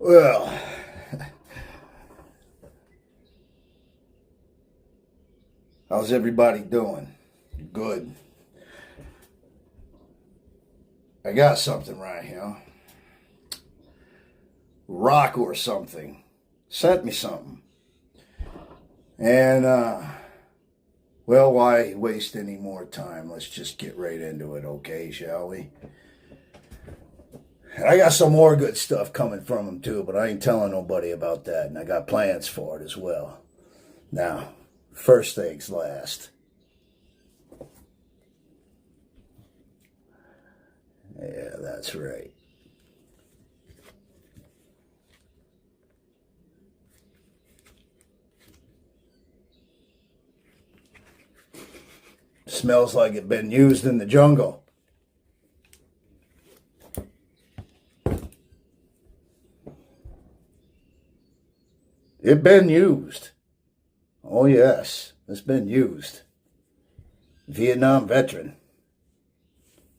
Well, how's everybody doing? Good. I got something right here. Rock or something sent me something. And, well, why waste any more time? Let's just get right into it, okay, shall we? I got some more good stuff coming from him, too, but I ain't telling nobody about that, and I got plans for it as well. Now, first things last. Yeah, that's right. Smells like it been used in the jungle. It been used. Oh yes, it's been used. Vietnam veteran.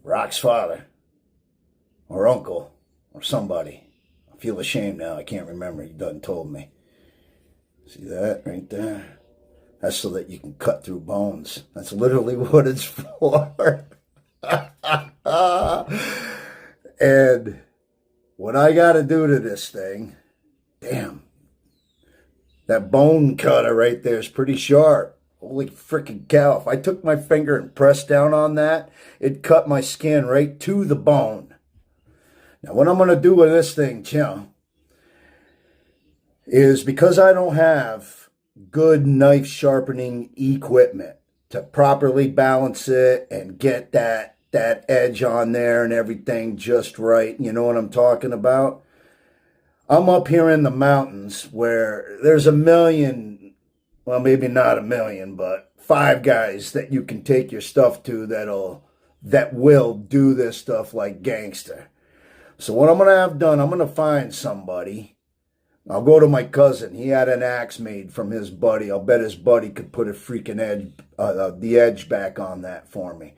Rock's father. Or uncle. Or somebody. I feel ashamed now. I can't remember. He done told me. See that right there? That's so that you can cut through bones. That's literally what it's for. And what I got to do to this thing, damn, that bone cutter right there is pretty sharp. Holy freaking cow. If I took my finger and pressed down on that, it cut my skin right to the bone. Now, what I'm going to do with this thing, Tim, is because I don't have good knife sharpening equipment to properly balance it and get that edge on there and everything just right. You know what I'm talking about? I'm up here in the mountains where there's a million, well, maybe not a million, but 5 guys that you can take your stuff to that will do this stuff like gangster. So what I'm going to have done, I'm going to find somebody. I'll go to my cousin. He had an axe made from his buddy. I'll bet his buddy could put a freaking edge, the edge back on that for me.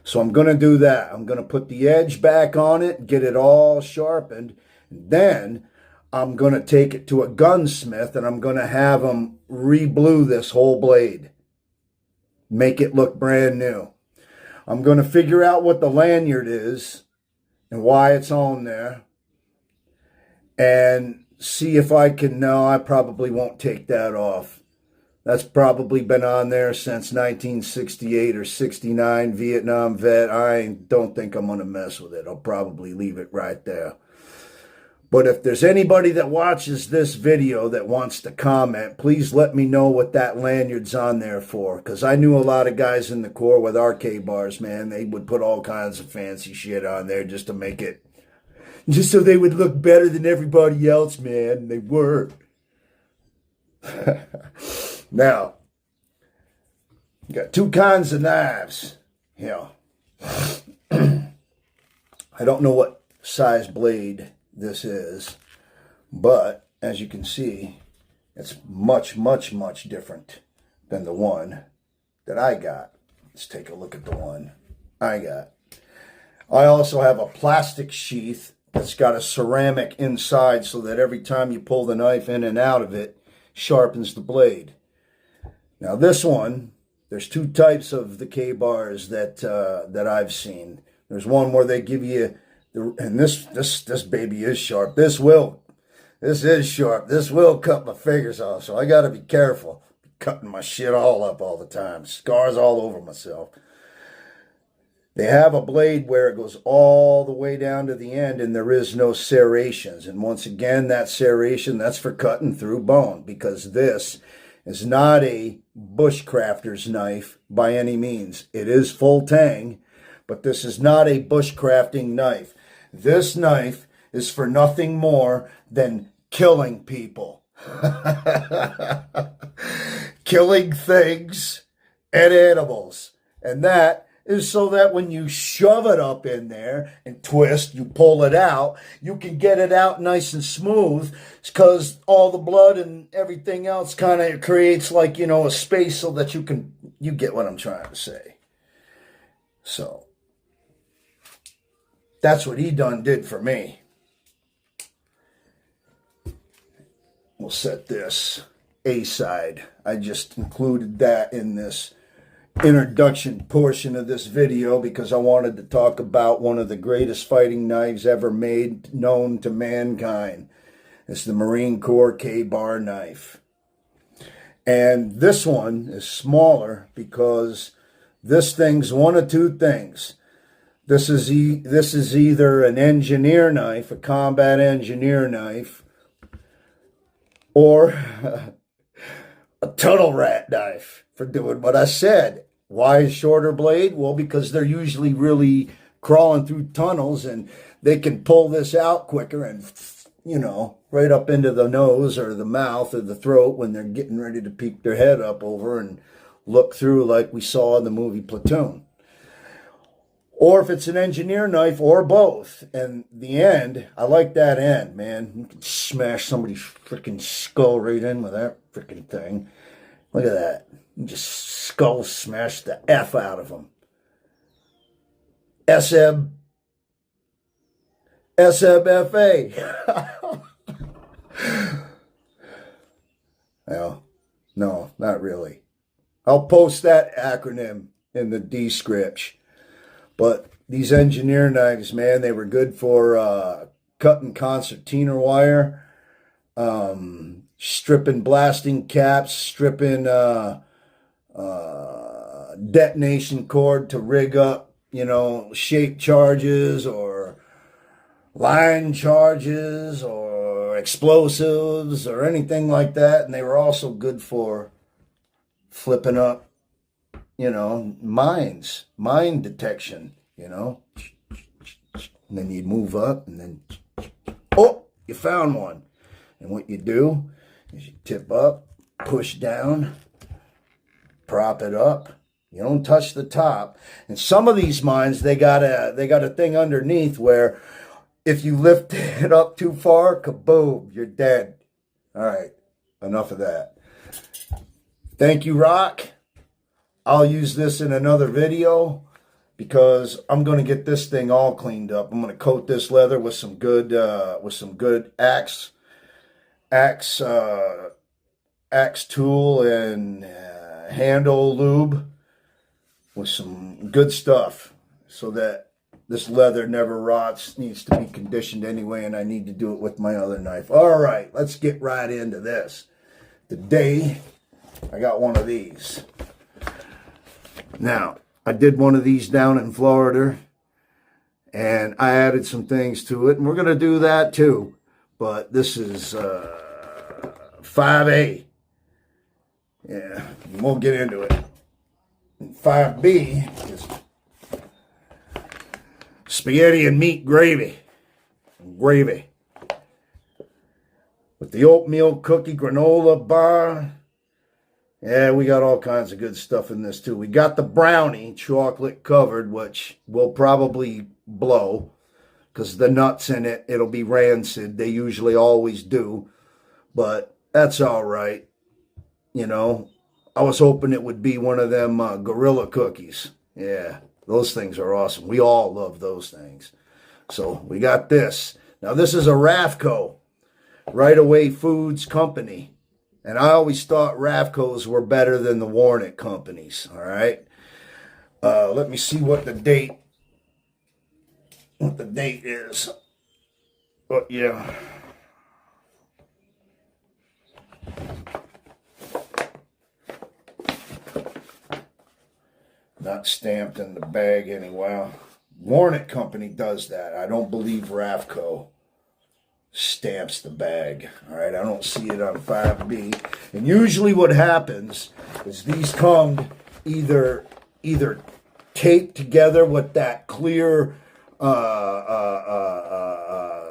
So I'm going to do that. I'm going to put the edge back on it, get it all sharpened. Then I'm going to take it to a gunsmith and I'm going to have him re-blue this whole blade. Make it look brand new. I'm going to figure out what the lanyard is and why it's on there. And see if I can, no, I probably won't take that off. That's probably been on there since 1968 or 69, Vietnam vet. I don't think I'm going to mess with it. I'll probably leave it right there. But if there's anybody that watches this video that wants to comment, please let me know what that lanyard's on there for. Because I knew a lot of guys in the Corps with RK bars, man. They would put all kinds of fancy shit on there just to make it, just so they would look better than everybody else, man. They were. Now, you got 2 kinds of knives. Yeah. I don't know what size blade this is, but as you can see, it's much, much, much different than the one that I got. Let's take a look at the one I got. I also have a plastic sheath that's got a ceramic inside so that every time you pull the knife in and out of it, sharpens the blade. Now this one, there's 2 types of the K-bars that I've seen. There's one where they give you, and this baby is sharp. This is sharp. This will cut my fingers off, so I got to be careful. Cutting my shit all up all the time. Scars all over myself. They have a blade where it goes all the way down to the end and there is no serrations. And once again, that serration, that's for cutting through bone, because this is not a bushcrafter's knife by any means. It is full tang, but this is not a bushcrafting knife. This knife is for nothing more than killing people. Killing things and animals. And that is so that when you shove it up in there and twist, you pull it out, you can get it out nice and smooth, because all the blood and everything else kind of creates, like, you know, a space so that you get what I'm trying to say. So that's what he done did for me. set this A side. I just included that in this introduction portion of this video because I wanted to talk about one of the greatest fighting knives ever made, known to mankind. It's the Marine Corps K-bar knife. And this one is smaller because this thing's one of two things. This is either an engineer knife, a combat engineer knife, or a tunnel rat knife for doing what I said. Why a shorter blade? Well, because they're usually really crawling through tunnels and they can pull this out quicker and, you know, right up into the nose or the mouth or the throat when they're getting ready to peek their head up over and look through like we saw in the movie Platoon. Or if it's an engineer knife, or both. And the end, I like that end, man. You can smash somebody's freaking skull right in with that freaking thing. Look at that. You just skull smash the F out of them. SMFA. Well, no, not really. I'll post that acronym in the description. But these engineer knives, man, they were good for cutting concertina wire, stripping blasting caps, stripping detonation cord to rig up, you know, shape charges or line charges or explosives or anything like that. And they were also good for flipping up, you know, mines, mine detection, you know. And then you move up and then, oh, you found one. And what you do is you tip up, push down, prop it up. You don't touch the top. And some of these mines, they got a thing underneath where if you lift it up too far, kaboom, you're dead. All right, enough of that. Thank you, Rock. I'll use this in another video because I'm going to get this thing all cleaned up. I'm going to coat this leather with some good axe tool and handle lube with some good stuff so that this leather never rots. Needs to be conditioned anyway, and I need to do it with my other knife. All right, let's get right into this. Today, I got one of these. Now, I did one of these down in Florida, and I added some things to it, and we're going to do that too. But this is 5A. Yeah, we'll get into it. And 5B is spaghetti and meat gravy. Gravy. With the oatmeal cookie granola bar. Yeah, we got all kinds of good stuff in this too. We got the brownie, chocolate covered, which will probably blow because the nuts in it, it'll be rancid. They usually always do, but that's all right. You know, I was hoping it would be one of them gorilla cookies. Yeah, those things are awesome. We all love those things. So we got this. Now this is a RAFCO, Right Away Foods Company. And I always thought RAFCOs were better than the Warnick companies, all right? Let me see what the date is. But yeah. Not stamped in the bag anyway. Warnick company does that. I don't believe RAFCO stamps the bag. All right, I don't see it on 5B. And usually what happens is these come either taped together with that clear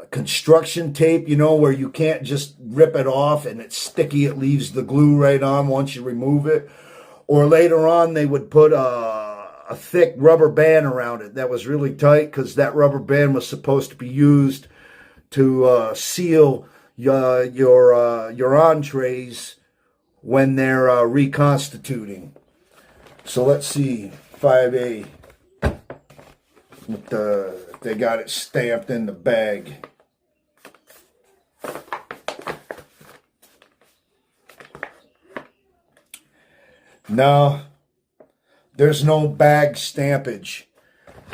construction tape, you know, where you can't just rip it off and it's sticky, it leaves the glue right on once you remove it. Or later on they would put a thick rubber band around it that was really tight because that rubber band was supposed to be used to seal your entrees when they're reconstituting. So let's see, 5A. They got it stamped in the bag. No, there's no bag stampage.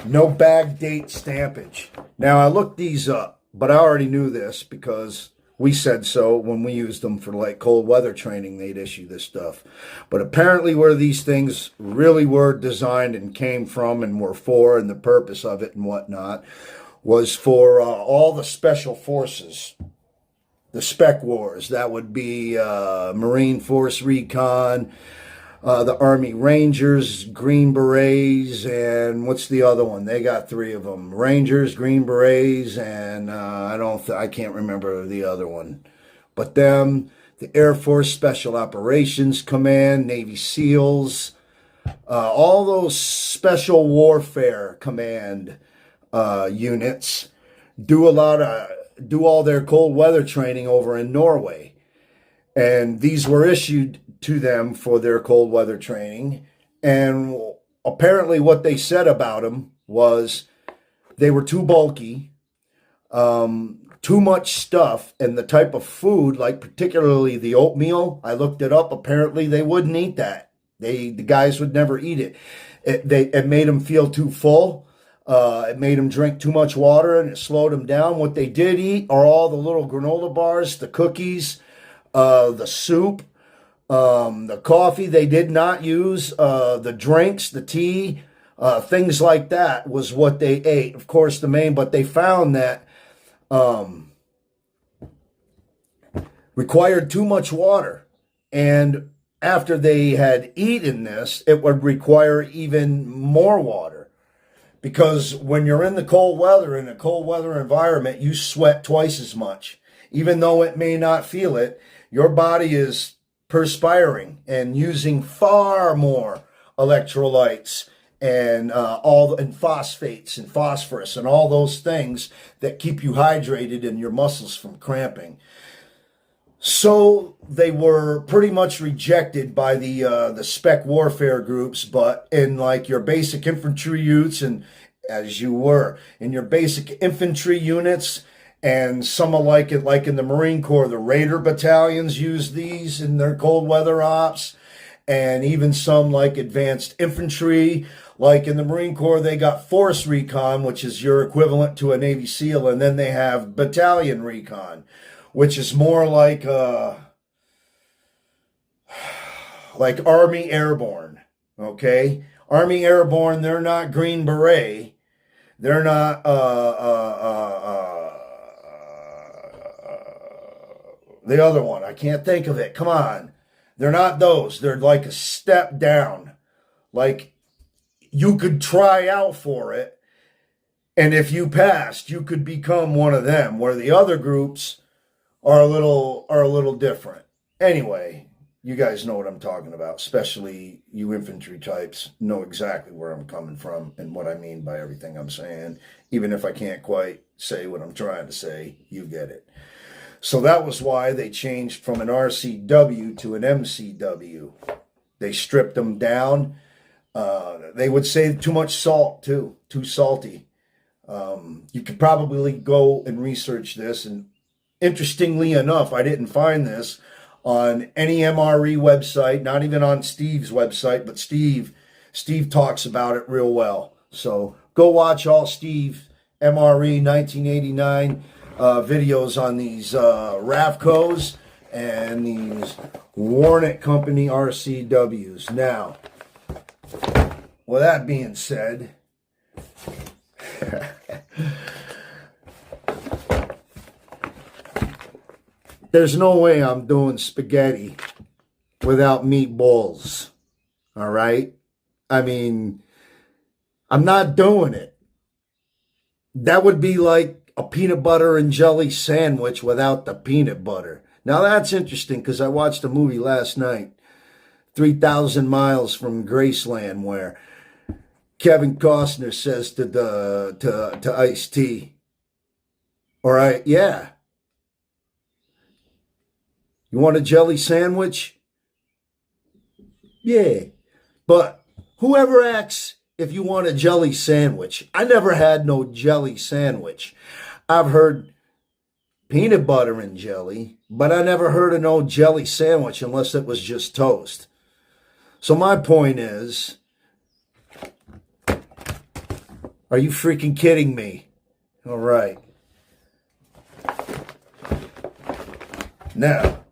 No bag date stampage. Now, I looked these up, but I already knew this because we said so when we used them for like cold weather training. They'd issue this stuff. But apparently where these things really were designed and came from and were for, and the purpose of it and whatnot, was for all the special forces. The spec wars. That would be Marine Force Recon, the Army Rangers, Green Berets, and what's the other one? They got 3 of them: Rangers, Green Berets, and I can't remember the other one. But them, the Air Force Special Operations Command, Navy SEALs, all those Special Warfare Command units do all their cold weather training over in Norway. And these were issued to them for their cold weather training. And apparently what they said about them was they were too bulky, too much stuff, and the type of food, like particularly the oatmeal, I looked it up, apparently they wouldn't eat that. The guys would never eat it. It made them feel too full. It made them drink too much water, and it slowed them down. What they did eat are all the little granola bars, the cookies, the soup, the coffee. They did not use the drinks, the tea, things like that was what they ate. Of course, but they found that required too much water. And after they had eaten this, it would require even more water. Because when you're in the cold weather, in a cold weather environment, you sweat twice as much. Even though it may not feel it, your body is perspiring and using far more electrolytes and and phosphates and phosphorus and all those things that keep you hydrated and your muscles from cramping. So they were pretty much rejected by the spec warfare groups, but in like your basic infantry units, and as you were in your basic infantry units, and some like it, like in the Marine Corps, the Raider battalions use these in their cold weather ops, and even some like advanced infantry. Like in the Marine Corps, they got Force Recon, which is your equivalent to a Navy SEAL, and then they have Battalion Recon, which is more like Army Airborne, okay? Army Airborne, they're not Green Beret. They're not the other one. I can't think of it. Come on. They're not those. They're like a step down. Like you could try out for it, and if you passed, you could become one of them, where the other groups are a little different. Anyway, you guys know what I'm talking about, especially you infantry types know exactly where I'm coming from and what I mean by everything I'm saying. Even if I can't quite say what I'm trying to say, you get it. So that was why they changed from an RCW to an MCW. They stripped them down. They would say too much salt, too. Too salty. You could probably go and research this, and interestingly enough, I didn't find this on any MRE website, not even on Steve's website, but Steve talks about it real well. So go watch all Steve MRE 1989 videos on these RAFCOs and these Warnick Company RCWs. Now, with that being said, there's no way I'm doing spaghetti without meatballs, all right? I mean, I'm not doing it. That would be like a peanut butter and jelly sandwich without the peanut butter. Now, that's interesting because I watched a movie last night, 3,000 Miles from Graceland, where Kevin Costner says to Ice-T, all right, yeah, you want a jelly sandwich? Yeah. But whoever asks if you want a jelly sandwich, I never had no jelly sandwich. I've heard peanut butter and jelly, but I never heard of no jelly sandwich unless it was just toast. So my point is, are you freaking kidding me? All right. Now,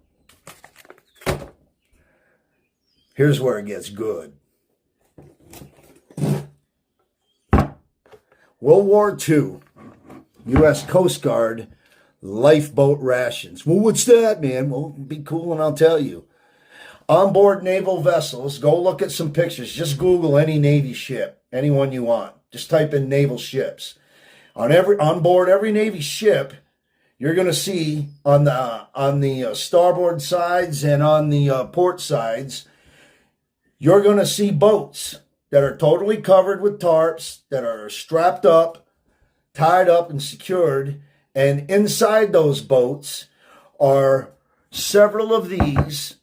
here's where it gets good. World War II, U.S. Coast Guard lifeboat rations. Well, what's that, man? Well, be cool and I'll tell you. Onboard naval vessels, go look at some pictures. Just Google any Navy ship, anyone you want. Just type in naval ships. On board every Navy ship, you're going to see on the starboard sides and on the port sides, you're going to see boats that are totally covered with tarps, that are strapped up, tied up, and secured. And inside those boats are several of these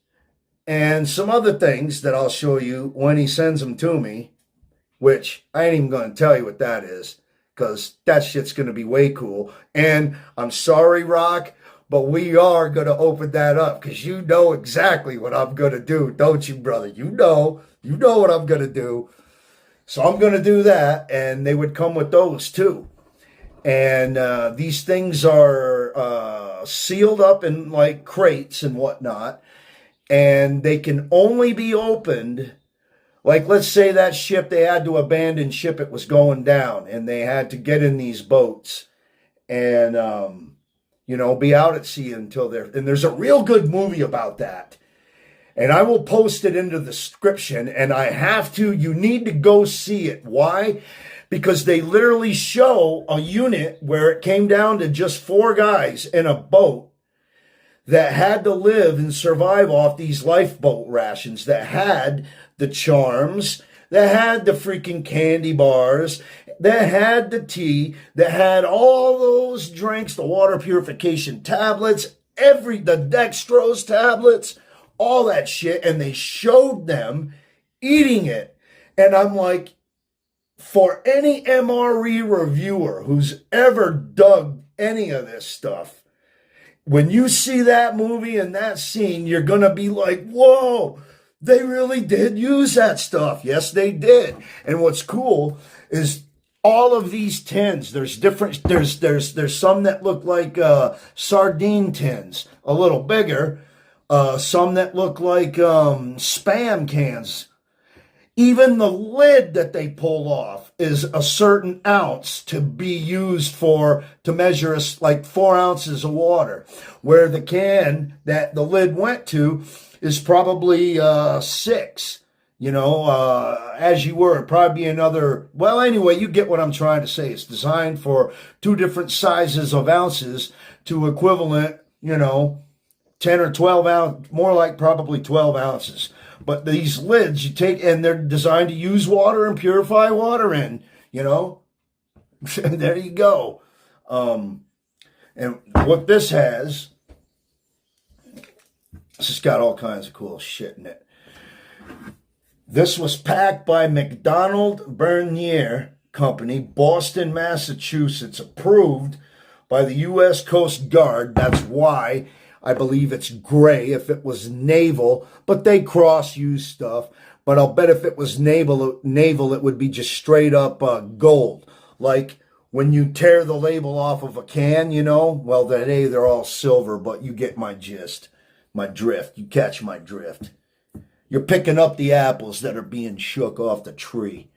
and some other things that I'll show you when he sends them to me, which I ain't even going to tell you what that is, because that shit's going to be way cool. And I'm sorry, Rock, but we are going to open that up, because you know exactly what I'm going to do, don't you, brother? You know what I'm going to do. So I'm going to do that, and they would come with those too. And these things are sealed up in like crates and whatnot, and they can only be opened. Like, let's say that ship, they had to abandon ship, it was going down, and they had to get in these boats and, you know, be out at sea until they're, and there's a real good movie about that. And I will post it into the description, and you need to go see it. Why? Because they literally show a unit where it came down to just 4 guys in a boat that had to live and survive off these lifeboat rations, that had the charms, that had the freaking candy bars, that had the tea, that had all those drinks, the water purification tablets, the dextrose tablets, all that shit, and they showed them eating it. And I'm like, for any MRE reviewer who's ever dug any of this stuff, when you see that movie and that scene, you're going to be like, whoa, they really did use that stuff. Yes, they did. And what's cool is all of these tins, there's different, there's some that look like sardine tins, a little bigger, some that look like Spam cans. Even the lid that they pull off is a certain ounce to be used to measure like 4 ounces of water, where the can that the lid went to is probably 6. You know, as you were, it'd probably be another, well, anyway, you get what I'm trying to say. It's designed for 2 different sizes of ounces to equivalent, you know, 10 or 12 ounce, more like probably 12 ounces. But these lids you take, and they're designed to use water and purify water in, you know. There you go. And what this has, this has got all kinds of cool shit in it. This was packed by McDonald Bernier Company, Boston, Massachusetts, approved by the U.S. Coast Guard. That's why I believe it's gray if it was naval, but they cross-use stuff. But I'll bet if it was naval, it would be just straight up gold. Like when you tear the label off of a can, you know, well, today they're all silver, but you get my gist, my drift. You catch my drift. You're picking up the apples that are being shook off the tree.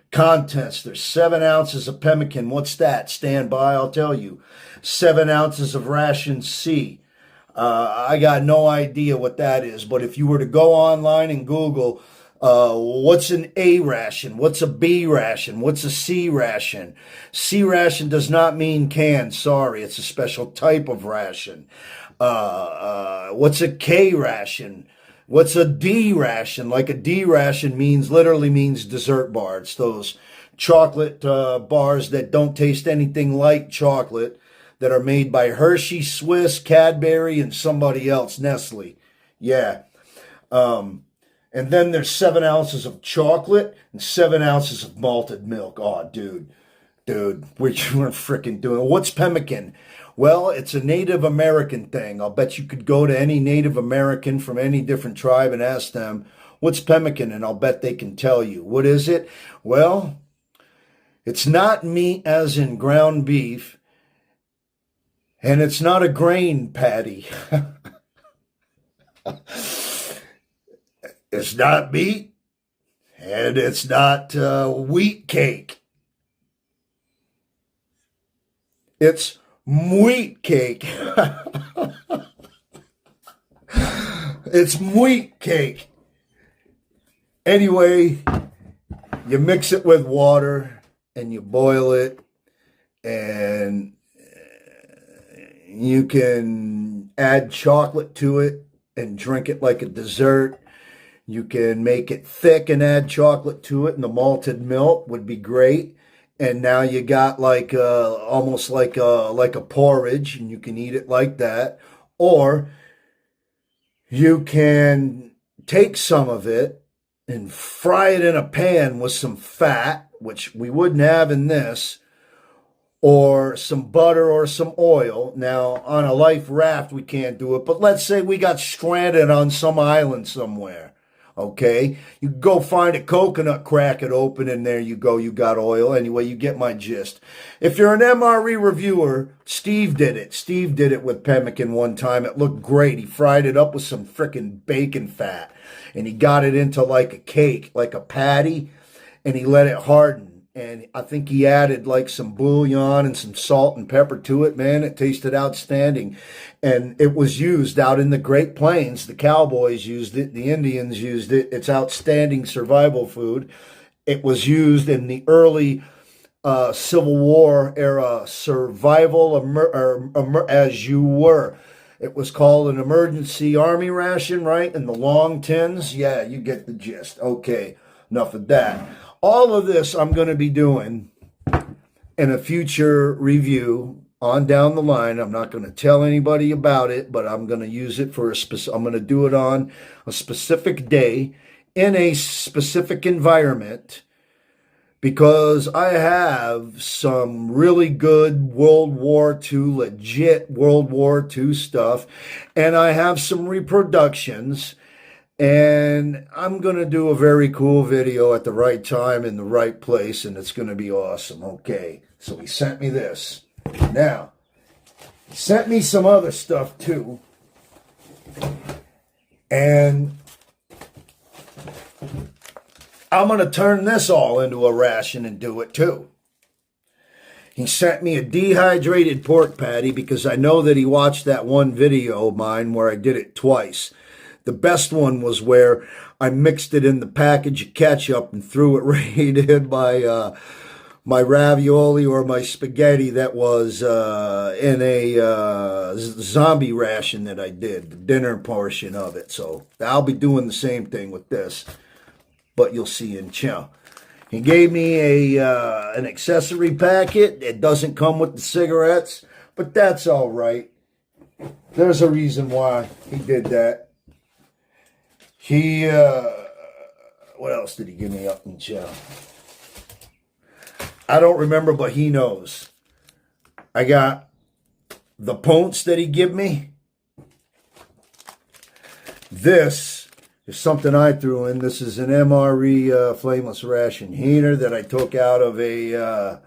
Contents, there's 7 ounces of pemmican. What's that? Stand by, I'll tell you. 7 ounces of ration C. I got no idea what that is, but if you were to go online and Google, what's an A ration? What's a B ration? What's a C ration? C ration does not mean canned. Sorry, it's a special type of ration. What's a K ration? What's a D ration? Like a D ration literally means dessert bar. It's those chocolate bars that don't taste anything like chocolate, that are made by Hershey, Swiss, Cadbury, and somebody else, Nestle. Yeah. And then there's 7 ounces of chocolate and 7 ounces of malted milk. Oh, dude, we're freaking doing. What's pemmican? Well, it's a Native American thing. I'll bet you could go to any Native American from any different tribe and ask them, What's pemmican? And I'll bet they can tell you. What is it? Well, it's not meat as in ground beef, and it's not a grain patty. It's not meat, and it's not wheat cake. It's wheat cake. It's wheat cake. Anyway, you mix it with water and you boil it, and you can add chocolate to it and drink it like a dessert. You can make it thick and add chocolate to it, and the malted milk would be great. And now you got like almost like a porridge, and you can eat it like that. Or you can take some of it and fry it in a pan with some fat, which we wouldn't have in this, or some butter or some oil. Now, on a life raft, we can't do it, but let's say we got stranded on some island somewhere. Okay, you go find a coconut, crack it open, and there you go, you got oil. Anyway, you get my gist. If you're an MRE reviewer, Steve did it. Steve did it with pemmican one time. It looked great. He fried it up with some frickin' bacon fat, and he got it into like a cake, like a patty, and he let it harden. And I think he added like some bouillon and some salt and pepper to it. Man, it tasted outstanding. And it was used out in the Great Plains. The cowboys used it. The Indians used it. It's outstanding survival food. It was used in the early Civil War era survival as you were. It was called an emergency army ration, right? In the long tins. Yeah, you get the gist. Okay, enough of that. All of this I'm going to be doing in a future review on down the line. I'm not going to tell anybody about it, but I'm going to use it for I'm going to do it on a specific day in a specific environment, because I have some really good World War II, legit World War II stuff, and I have some reproductions. And I'm going to do a very cool video at the right time in the right place, and it's going to be awesome. Okay, so he sent me this. Now, he sent me some other stuff too. And I'm going to turn this all into a ration and do it too. He sent me a dehydrated pork patty because I know that he watched that one video of mine where I did it twice. The best one was where I mixed it in the package of ketchup and threw it right in my ravioli or my spaghetti that was in a zombie ration that I did, the dinner portion of it. So I'll be doing the same thing with this, but you'll see in chow. He gave me an accessory packet. It doesn't come with the cigarettes, but that's all right. There's a reason why he did that. He, what else did he give me up in chow? I don't remember, but he knows. I got the ponce that he gave me. This is something I threw in. This is an MRE flameless ration heater that I took out of a,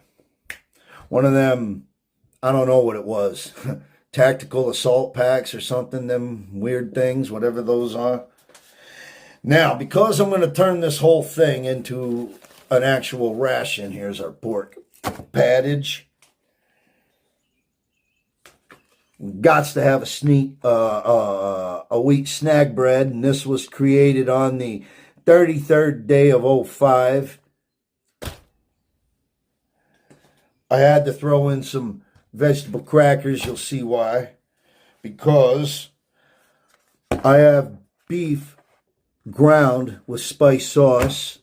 one of them, I don't know what it was, tactical assault packs or something, them weird things, whatever those are. Now, because I'm going to turn this whole thing into an actual ration, here's our pork pattage. Gots to have a wheat snag bread, and this was created on the 33rd day of 05. I had to throw in some vegetable crackers. You'll see why. Because I have beef ground with spice sauce,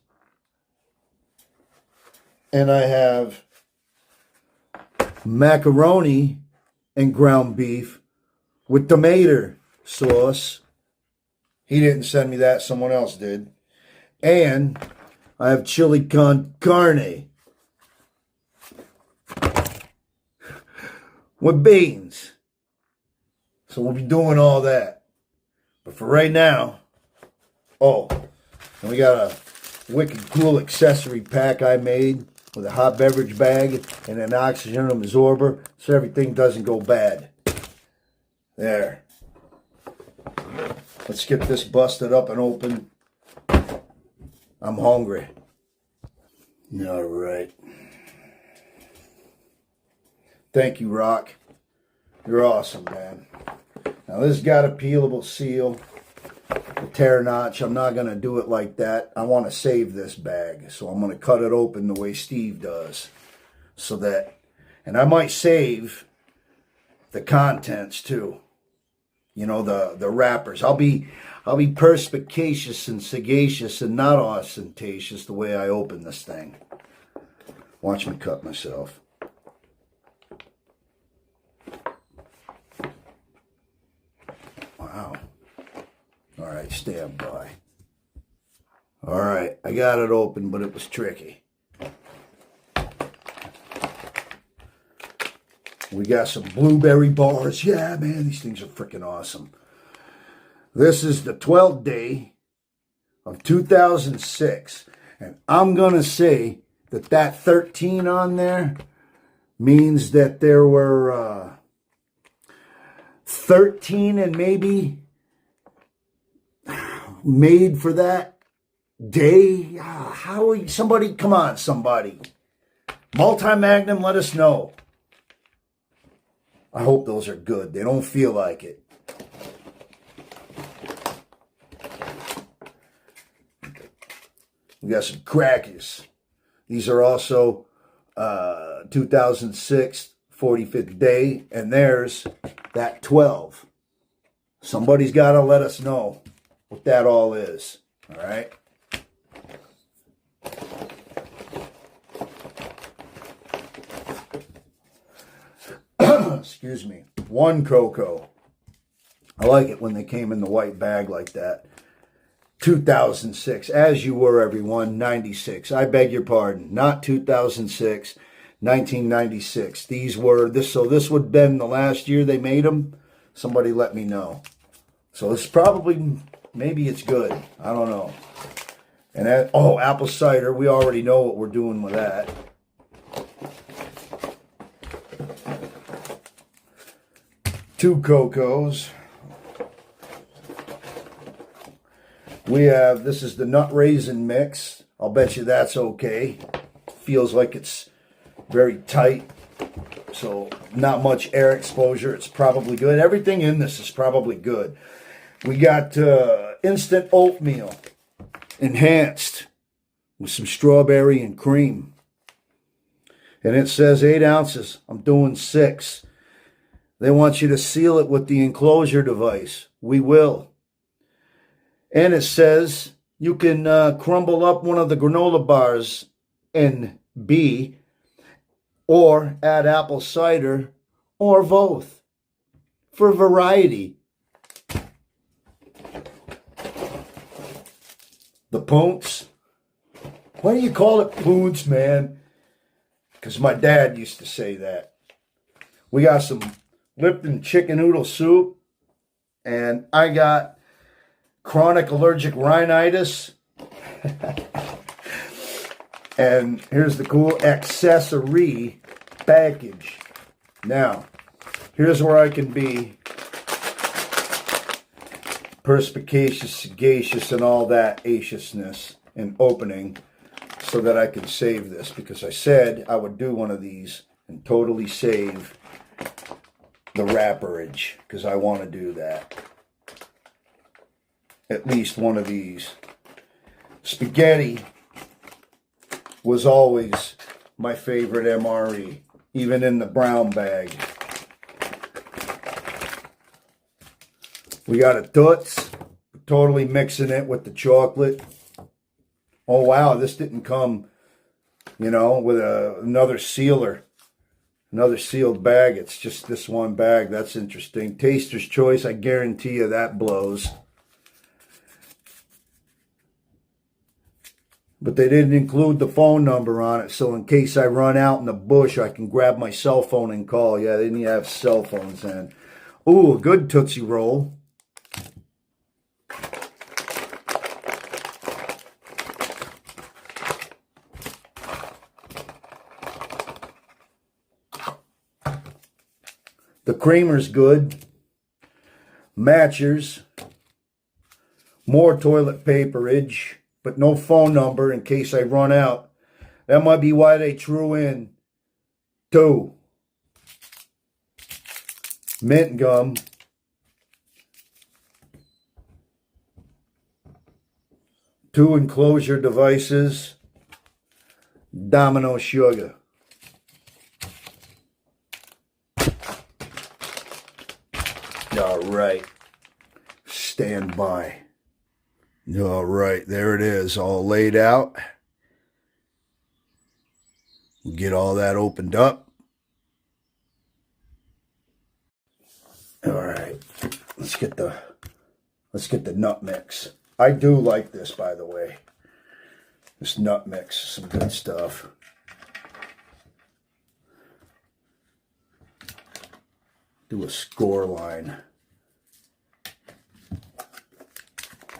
and I have macaroni and ground beef with tomato sauce. He didn't send me that, someone else did. And I have chili con carne with beans. So we'll be doing all that. But for right now, oh, And we got a wicked cool accessory pack I made with a hot beverage bag and an oxygen absorber so everything doesn't go bad. There. Let's get this busted up and open. I'm hungry. All right. Thank you, Rock. You're awesome, man. Now this has got a peelable seal, a tear notch. I'm not going to do it like that. I want to save this bag, so I'm going to cut it open the way Steve does. So that, and I might save the contents too. You know, the wrappers. I'll be perspicacious and sagacious and not ostentatious the way I open this thing. Watch me cut myself. Wow. All right, stand by. All right, I got it open, but it was tricky. We got some blueberry bars. Yeah, man, these things are freaking awesome. This is the 12th day of 2006. And I'm going to say that that 13 on there means that there were 13 and maybe made for that day. How are you? Somebody, come on, somebody. Multi-Magnum, let us know. I hope those are good. They don't feel like it. We got some crackers. These are also 2006 45th day, and there's that 12. Somebody's got to let us know what that all is. All right. Excuse me. One cocoa. I like it when they came in the white bag like that. 2006. As you were, everyone. 96. I beg your pardon. Not 2006. 1996. These were this. So this would have been the last year they made them. Somebody let me know. So it's probably, maybe it's good. I don't know. And that, oh, apple cider. We already know what we're doing with that. Two cocos. We have, this is the nut raisin mix. I'll bet you that's okay. Feels like it's very tight. So not much air exposure. It's probably good. Everything in this is probably good. We got instant oatmeal. Enhanced. With some strawberry and cream. And it says 8 ounces. I'm doing 6. They want you to seal it with the enclosure device. We will. And it says you can crumble up one of the granola bars in B, or add apple cider, or both, for variety. The Poonts. Why do you call it Poonts, man? Because my dad used to say that. We got some Lipton chicken noodle soup, and I got chronic allergic rhinitis. And here's the cool accessory package. Now, here's where I can be perspicacious, sagacious, and all that aciousness and opening so that I can save this, because I said I would do one of these and totally save the wrapperage, because I want to do that. At least one of these. Spaghetti was always my favorite MRE, even in the brown bag. We got a Toots, totally mixing it with the chocolate. Oh wow, this didn't come, you know, with another sealer. Another sealed bag. It's just this one bag. That's interesting. Taster's Choice. I guarantee you that blows. But they didn't include the phone number on it. So in case I run out in the bush, I can grab my cell phone and call. Yeah, they didn't have cell phones then. Ooh, a good Tootsie Roll. The creamer's good. Matchers. More toilet paperage, but no phone number in case I run out. That might be why they threw in 2. Mint gum. 2 enclosure devices. Domino sugar. All right. Stand by. All right, there it is, all laid out. We'll get all that opened up. All right, let's get the nut mix. I do like this, by the way. This nut mix, some good stuff. Do a score line.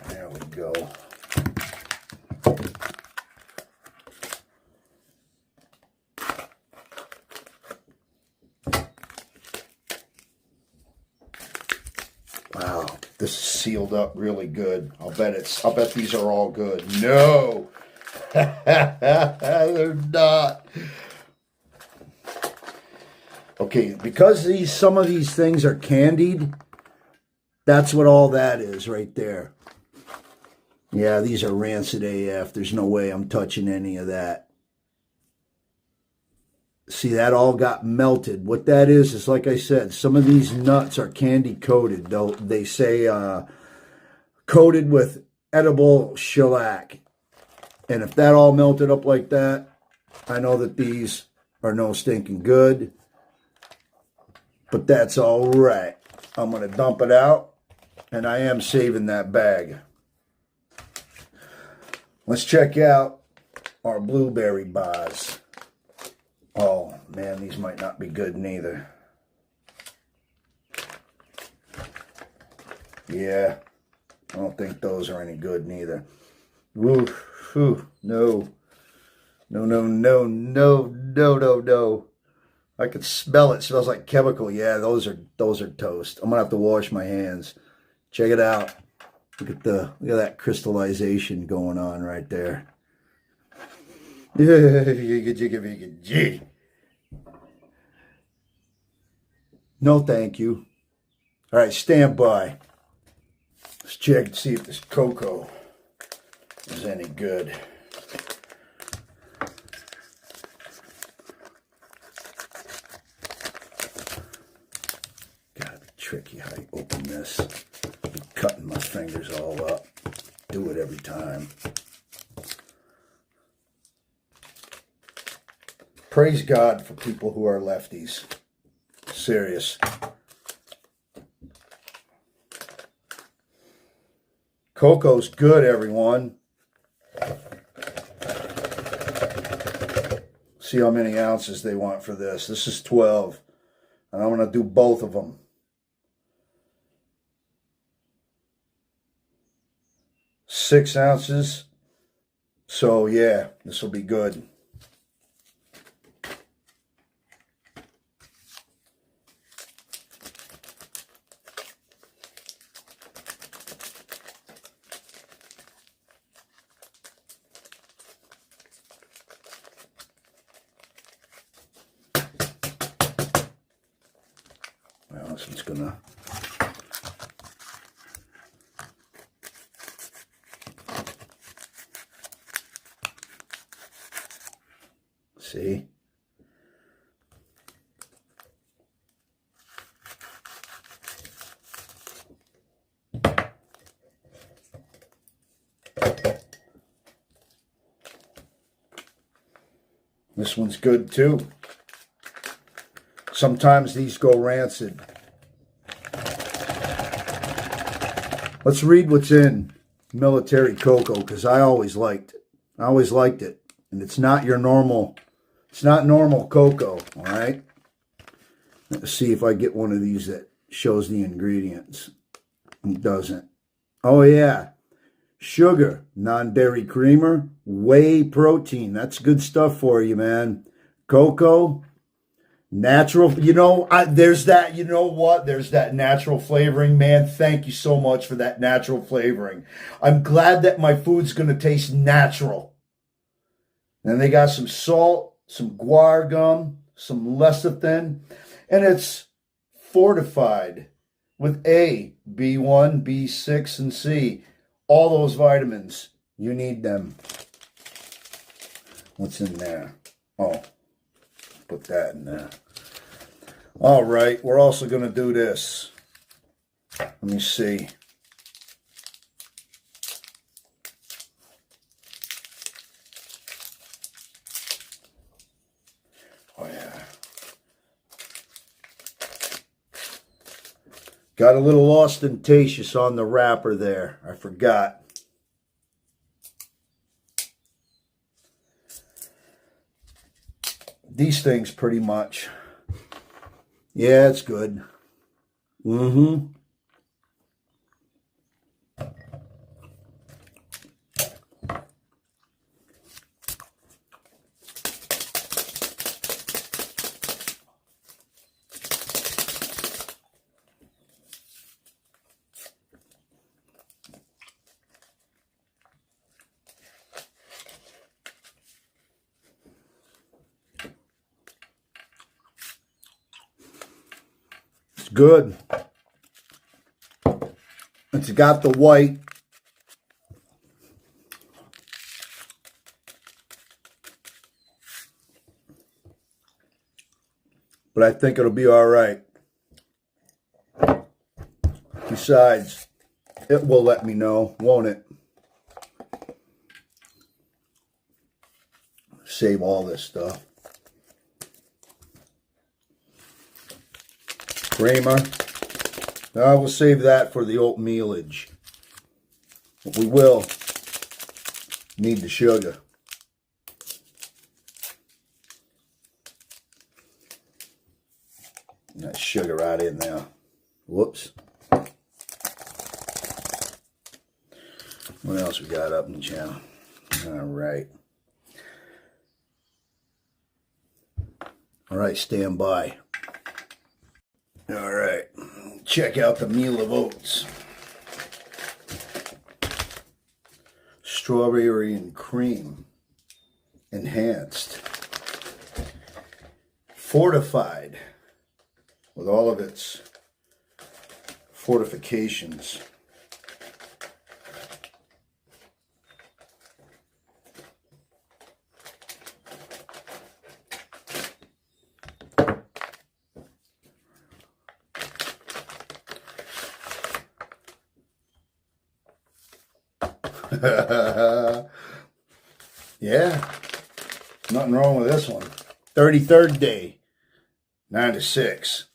There we go. Wow, this is sealed up really good. I'll bet these are all good. No, they're not. Okay, because some of these things are candied, that's what all that is right there. Yeah, these are rancid AF. There's no way I'm touching any of that. See, that all got melted. What that is like I said, some of these nuts are candy coated. They say coated with edible shellac. And if that all melted up like that, I know that these are no stinking good. But that's all right. I'm going to dump it out. And I am saving that bag. Let's check out our blueberry bars. Oh, man, these might not be good neither. Yeah, I don't think those are any good neither. Ooh, no. No. I could smell it. It smells like chemical. Yeah, those are toast. I'm going to have to wash my hands. Check it out. Look at that crystallization going on right there. No, thank you. All right, stand by. Let's check and see if this cocoa is any good. Gotta be tricky how you open this. Cutting my fingers all up. Do it every time. Praise God for people who are lefties. Serious. Cocoa's good, everyone. See how many ounces they want for this. This is 12. And I'm going to do both of them. 6 ounces. So yeah, this will be good. Well, this one's gonna see. This one's good too. Sometimes these go rancid. Let's read what's in military cocoa, because I always liked it. I always liked it. And it's not your normal, it's not normal cocoa, all right? Let's see if I get one of these that shows the ingredients. It doesn't. Oh yeah, sugar, non-dairy creamer, whey protein. That's good stuff for you, man. Cocoa, Natural, you know, there's that, you know what? There's that natural flavoring, man. Thank you so much for that natural flavoring. I'm glad that my food's going to taste natural. And they got some salt, some guar gum, some lecithin, and it's fortified with A, B1, B6, and C. All those vitamins. You need them. What's in there? Oh, put that in there. All right, we're also going to do this. Let me see. Oh, yeah. Got a little ostentatious on the wrapper there. I forgot. These things pretty much. Yeah, it's good. Mm-hmm. Good. It's got the white. But I think it'll be all right. Besides, it will let me know, won't it? Save all this stuff. Creamer. I will save that for the oatmealage. But we will need the sugar. That sugar right in there. Whoops. What else we got up in the channel? All right. All right, stand by. All right, check out the meal of oats. Strawberry and cream. Enhanced. Fortified with all of its fortifications. Yeah, nothing wrong with this one. 33rd day, 9 to 6.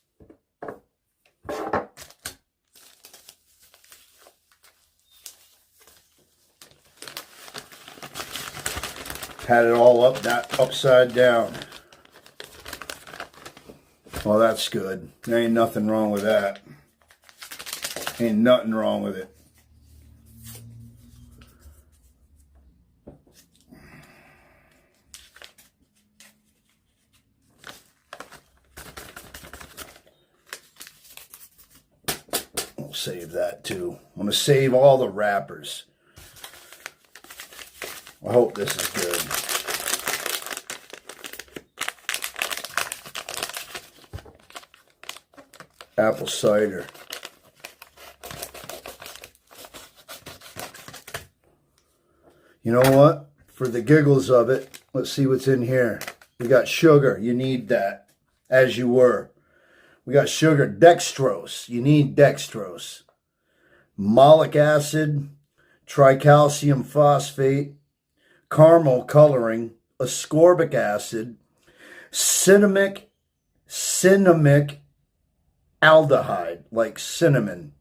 Had it all up, not upside down. Well, that's good. There ain't nothing wrong with that. Ain't nothing wrong with it. We'll save that too. I'm going to save all the wrappers. I hope this is good. Apple cider. You know what? For the giggles of it, let's see what's in here. We got sugar. You need that, as you were. We got sugar. Dextrose. You need dextrose. Malic acid, tricalcium phosphate, caramel coloring, ascorbic acid, cinnamic aldehyde, like cinnamon.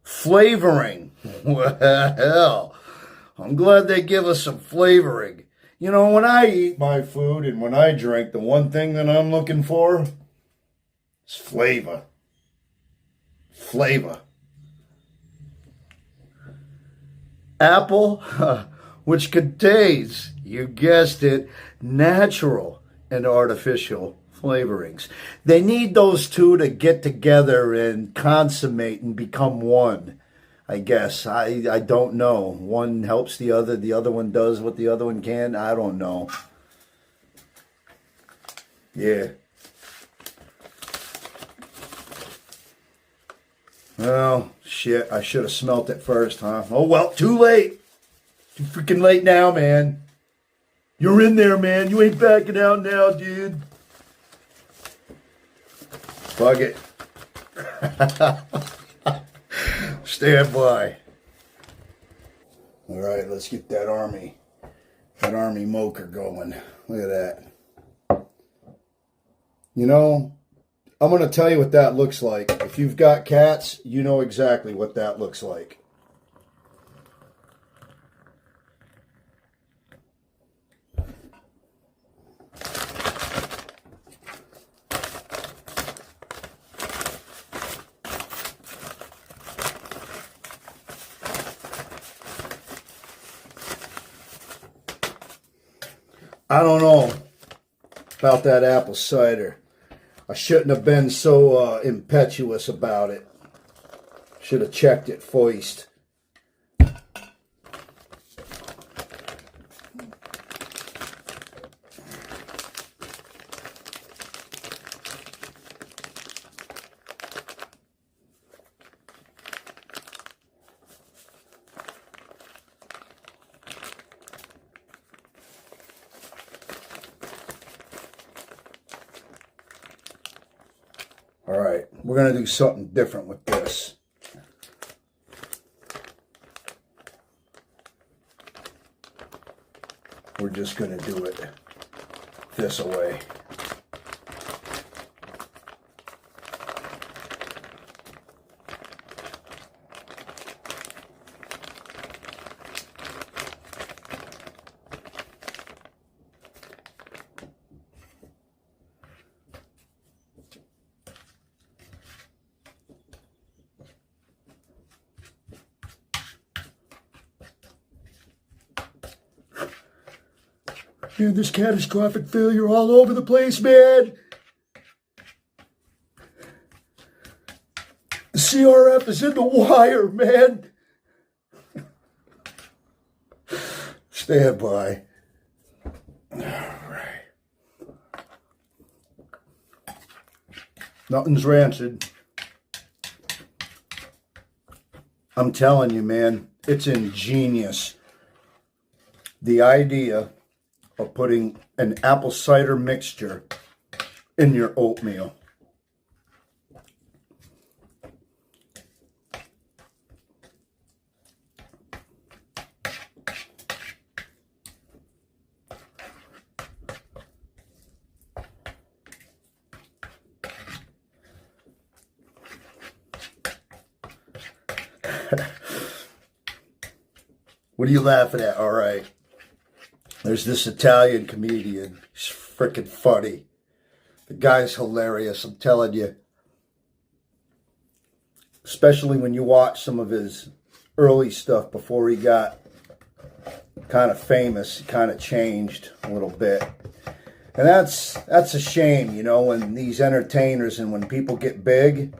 Flavoring. Well, I'm glad they give us some flavoring. You know, when I eat my food and when I drink, the one thing that I'm looking for is flavor. Flavor. Apple, which contains, you guessed it, natural and artificial flavorings. They need those two to get together and consummate and become one, I guess. I don't know. One helps the other one does what the other one can. I don't know. Yeah. Well, shit, I should have smelt it first, huh? Oh, well, too late. Too freaking late now, man. You're in there, man. You ain't backing out now, dude. Fuck it. Stand by. All right, let's get that army moker going. Look at that. You know, I'm going to tell you what that looks like. If you've got cats, you know exactly what that looks like. I don't know about that apple cider. I shouldn't have been so impetuous about it. Should have checked it first. All right, we're going to do something different with this. We're just going to do it this way. Man, there's catastrophic failure all over the place, man. The CRF is in the wire, man. Stand by. All right. Nothing's rancid. I'm telling you, man, it's ingenious. The idea of putting an apple cider mixture in your oatmeal. What are you laughing at? All right. There's this Italian comedian. He's freaking funny. The guy's hilarious, I'm telling you. Especially when you watch some of his early stuff before he got kind of famous. He kind of changed a little bit. And that's a shame, you know, when these entertainers and when people get big.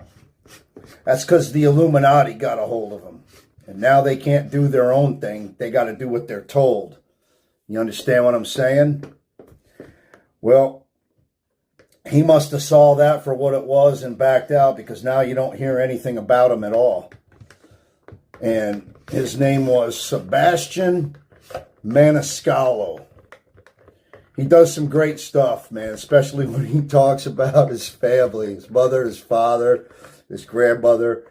That's because the Illuminati got a hold of them. And now they can't do their own thing. They got to do what they're told. You understand what I'm saying? Well, he must have saw that for what it was and backed out, because now you don't hear anything about him at all. And his name was Sebastian Maniscalco. He does some great stuff, man, especially when he talks about his family, his mother, his father, his grandmother.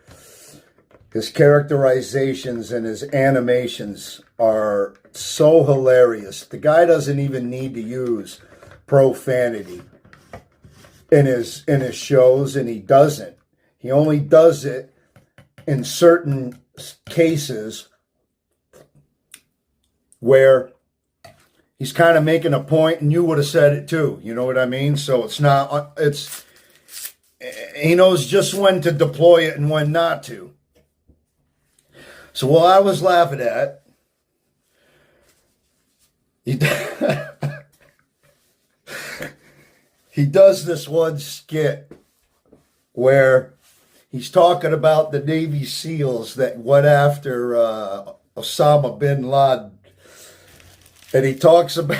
His characterizations and his animations are so hilarious. The guy doesn't even need to use profanity in his shows, and he doesn't. He only does it in certain cases where he's kind of making a point, and you would have said it too. You know what I mean? So it's not, he knows just when to deploy it and when not to. So what I was laughing at, he does this one skit where he's talking about the Navy SEALs that went after Osama bin Laden. And he talks about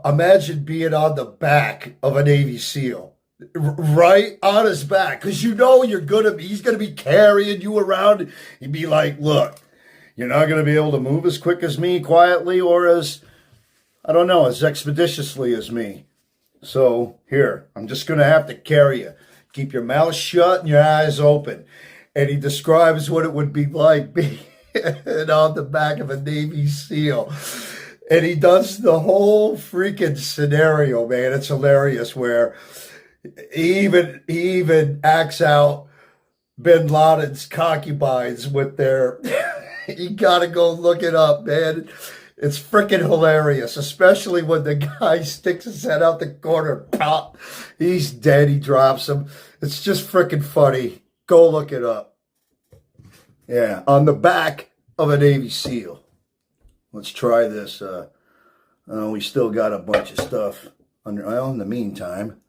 imagine being on the back of a Navy SEAL. Right on his back. Because you know he's going to be carrying you around. He'd be like, look, you're not going to be able to move as quick as me quietly or as, I don't know, as expeditiously as me. So here, I'm just going to have to carry you. Keep your mouth shut and your eyes open. And he describes what it would be like being on the back of a Navy SEAL. And he does the whole freaking scenario, man. It's hilarious where he even acts out bin Laden's concubines with their... You got to go look it up, man. It's freaking hilarious, especially when the guy sticks his head out the corner. Pop, he's dead. He drops him. It's just freaking funny. Go look it up. Yeah, on the back of a Navy SEAL. Let's try this. We still got a bunch of stuff well, in the meantime.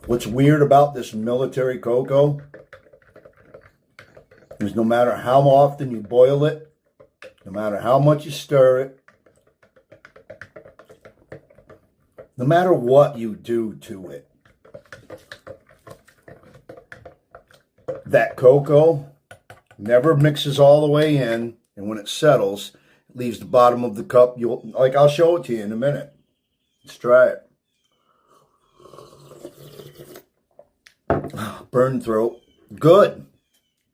What's weird about this military cocoa is no matter how often you boil it, no matter how much you stir it, no matter what you do to it, that cocoa never mixes all the way in, and when it settles, it leaves the bottom of the cup. I'll show it to you in a minute. Let's try it. Burn throat. Good.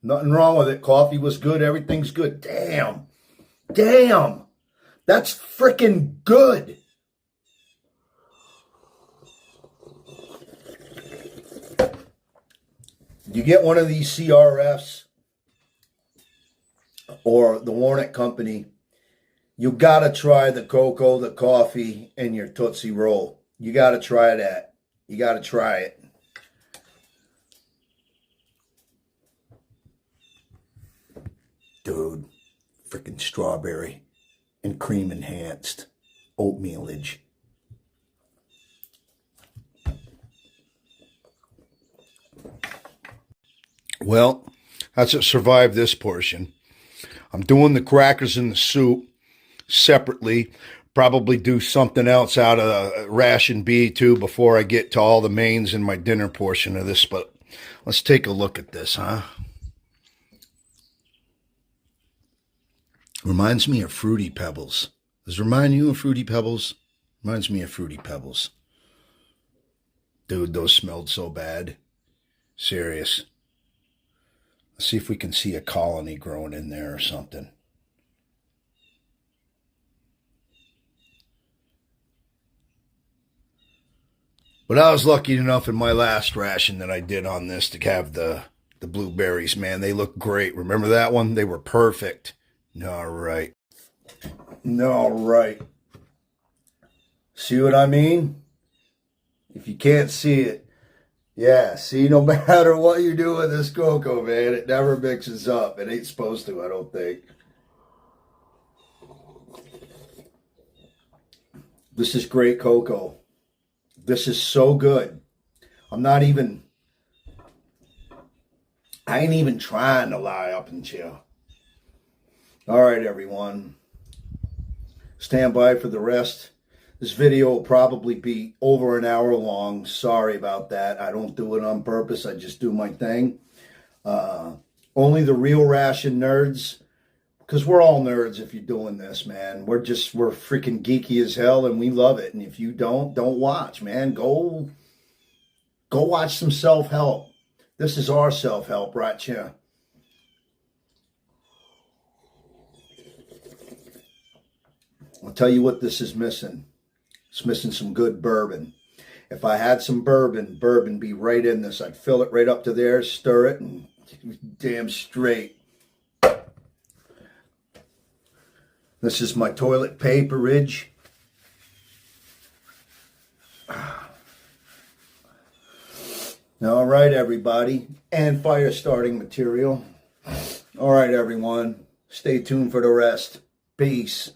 Nothing wrong with it. Coffee was good. Everything's good. Damn. Damn. That's freaking good. You get one of these CRFs or the Warnick Company, you got to try the cocoa, the coffee, and your Tootsie Roll. You got to try that. You got to try it. Dude, freaking strawberry and cream enhanced oatmealage. Well, that's what survived this portion. I'm doing the crackers and the soup separately. Probably do something else out of ration B too before I get to all the mains in my dinner portion of this. But let's take a look at this, huh? Reminds me of Fruity Pebbles. Does it remind you of Fruity Pebbles? Reminds me of Fruity Pebbles. Dude, those smelled so bad. Serious. Let's see if we can see a colony growing in there or something. But I was lucky enough in my last ration that I did on this to have the blueberries, man. They look great. Remember that one? They were perfect. All right. All right. See what I mean? If you can't see it, yeah, see, no matter what you do with this cocoa, man, it never mixes up. It ain't supposed to, I don't think. This is great cocoa. This is so good. I ain't even trying to lie up and chill. All right, everyone. Stand by for the rest. This video will probably be over an hour long. Sorry about that. I don't do it on purpose. I just do my thing. Only the real ration nerds, because we're all nerds if you're doing this, man. We're freaking geeky as hell, and we love it. And if you don't watch, man. Go watch some self-help. This is our self-help right here. I'll tell you what this is missing. It's missing some good bourbon. If I had some bourbon be right in this. I'd fill it right up to there, stir it, and damn straight. This is my toilet paperage. All right, everybody, and fire starting material. All right, everyone, stay tuned for the rest. Peace.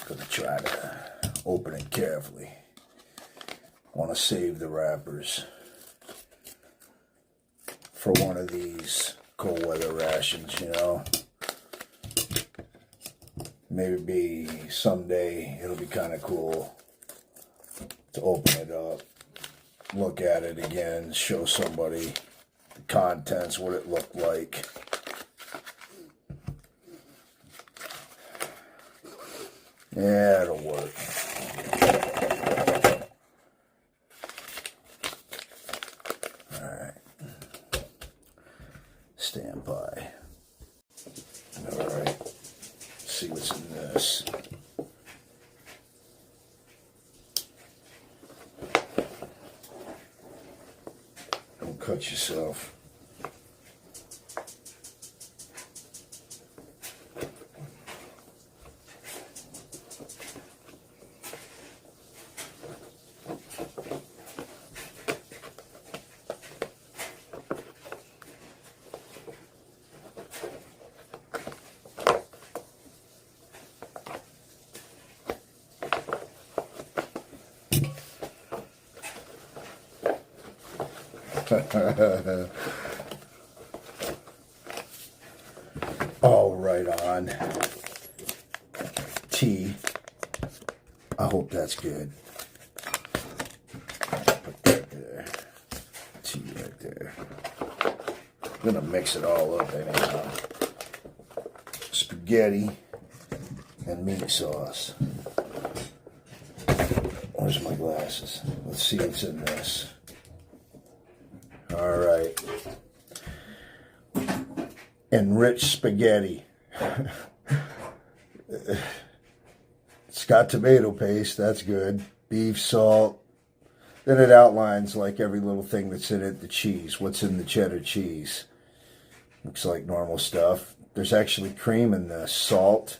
Gonna try to open it carefully. Want to save the wrappers for one of these cold weather rations, you know. Maybe someday it'll be kind of cool to open it up, look at it again, show somebody the contents, what it looked like. Yeah, it'll work. Alright. Stand by. Alright. See what's in this. Don't cut yourself. Oh, right on. Tea. I hope that's good. Put that there. Tea right there. I'm gonna mix it all up anyhow. Spaghetti and meat sauce. Where's my glasses? Let's see what's in this. All right. Enriched spaghetti. It's got tomato paste. That's good. Beef, salt. Then it outlines like every little thing that's in it. The cheese. What's in the cheddar cheese? Looks like normal stuff. There's actually cream in this. Salt.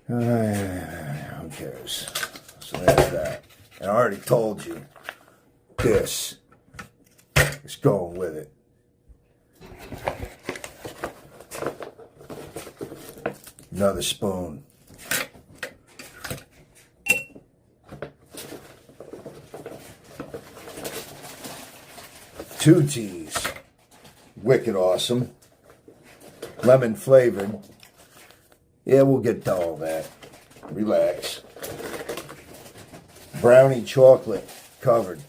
Who cares? So there's that. And I already told you. This is going with it. Another spoon. Two teas. Wicked awesome. Lemon flavored. Yeah, we'll get to all that. Relax. Brownie chocolate covered.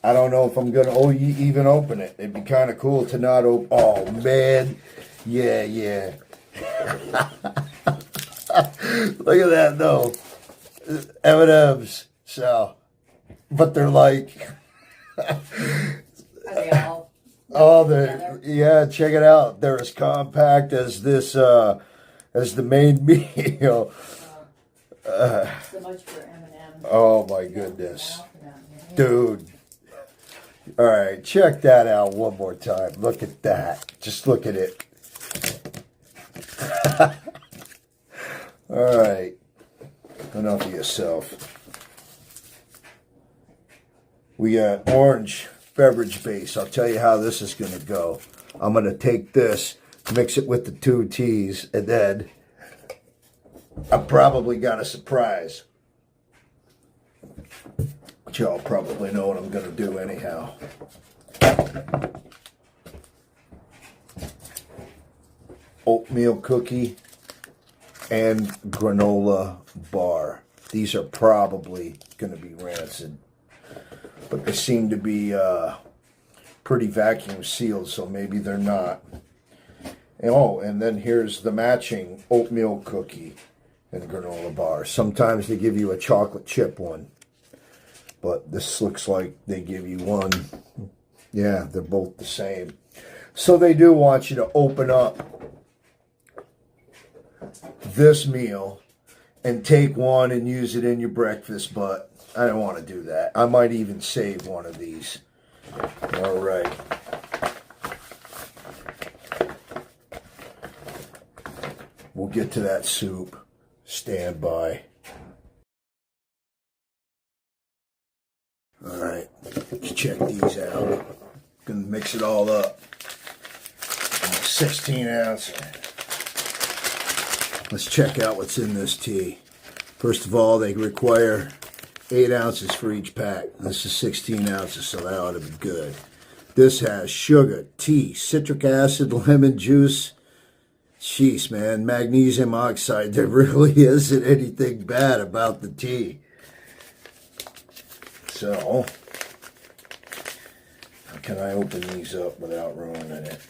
I don't know if I'm going to even open it. It'd be kind of cool to not open. Oh, man. Yeah. Look at that, though. M&M's. So, but they're like... Are they all? Oh, they're... Yeah, check it out. They're as compact as this, as the main meal. So much for M&M's. Oh, my goodness. Dude. All right, check that out one more time. Look at that. Just look at it. All right. Enough of yourself. We got orange beverage base. I'll tell you how this is going to go. I'm going to take this, mix it with the two teas, and then I probably got a surprise. But y'all probably know what I'm going to do anyhow. Oatmeal cookie and granola bar. These are probably going to be rancid. But they seem to be pretty vacuum sealed, so maybe they're not. And then here's the matching oatmeal cookie and granola bar. Sometimes they give you a chocolate chip one. But this looks like they give you one. Yeah, they're both the same. So they do want you to open up this meal and take one and use it in your breakfast, but I don't want to do that. I might even save one of these. All right. get to that soup. Stand by. Alright, let's check these out. Gonna mix it all up. 16 ounce. Let's check out what's in this tea. First of all, they require 8 ounces for each pack. This is 16 ounces, so that ought to be good. This has sugar, tea, citric acid, lemon juice. Jeez, man, magnesium oxide. There really isn't anything bad about the tea. So, how can I open these up without ruining it?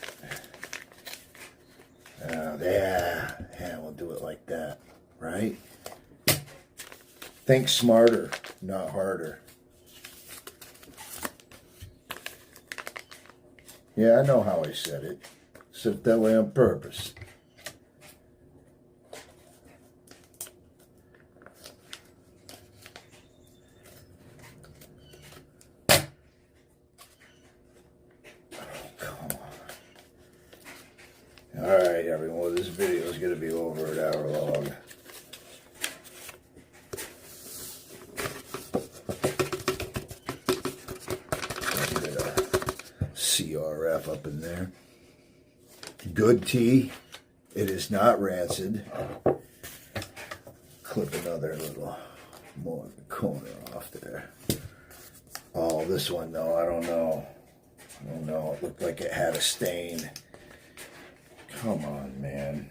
Yeah, we'll do it like that, right? Think smarter, not harder. Yeah, I know how I said it. Said it that way on purpose. Alright, everyone, well, this video is going to be over an hour long. Get a CRF up in there. Good tea. It is not rancid. Clip another little more of the corner off there. Oh, this one, though, I don't know. I don't know. It looked like it had a stain. Come on, man.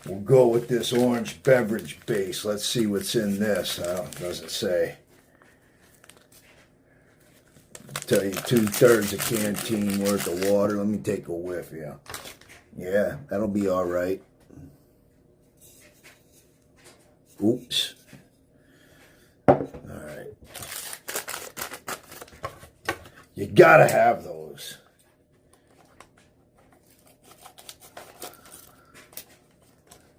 We'll go with this orange beverage base. Let's see what's in this. It doesn't say. I'll tell you, 2/3 a canteen worth of water. Let me take a whiff, yeah. Yeah, that'll be all right. Oops. All right. You gotta have those.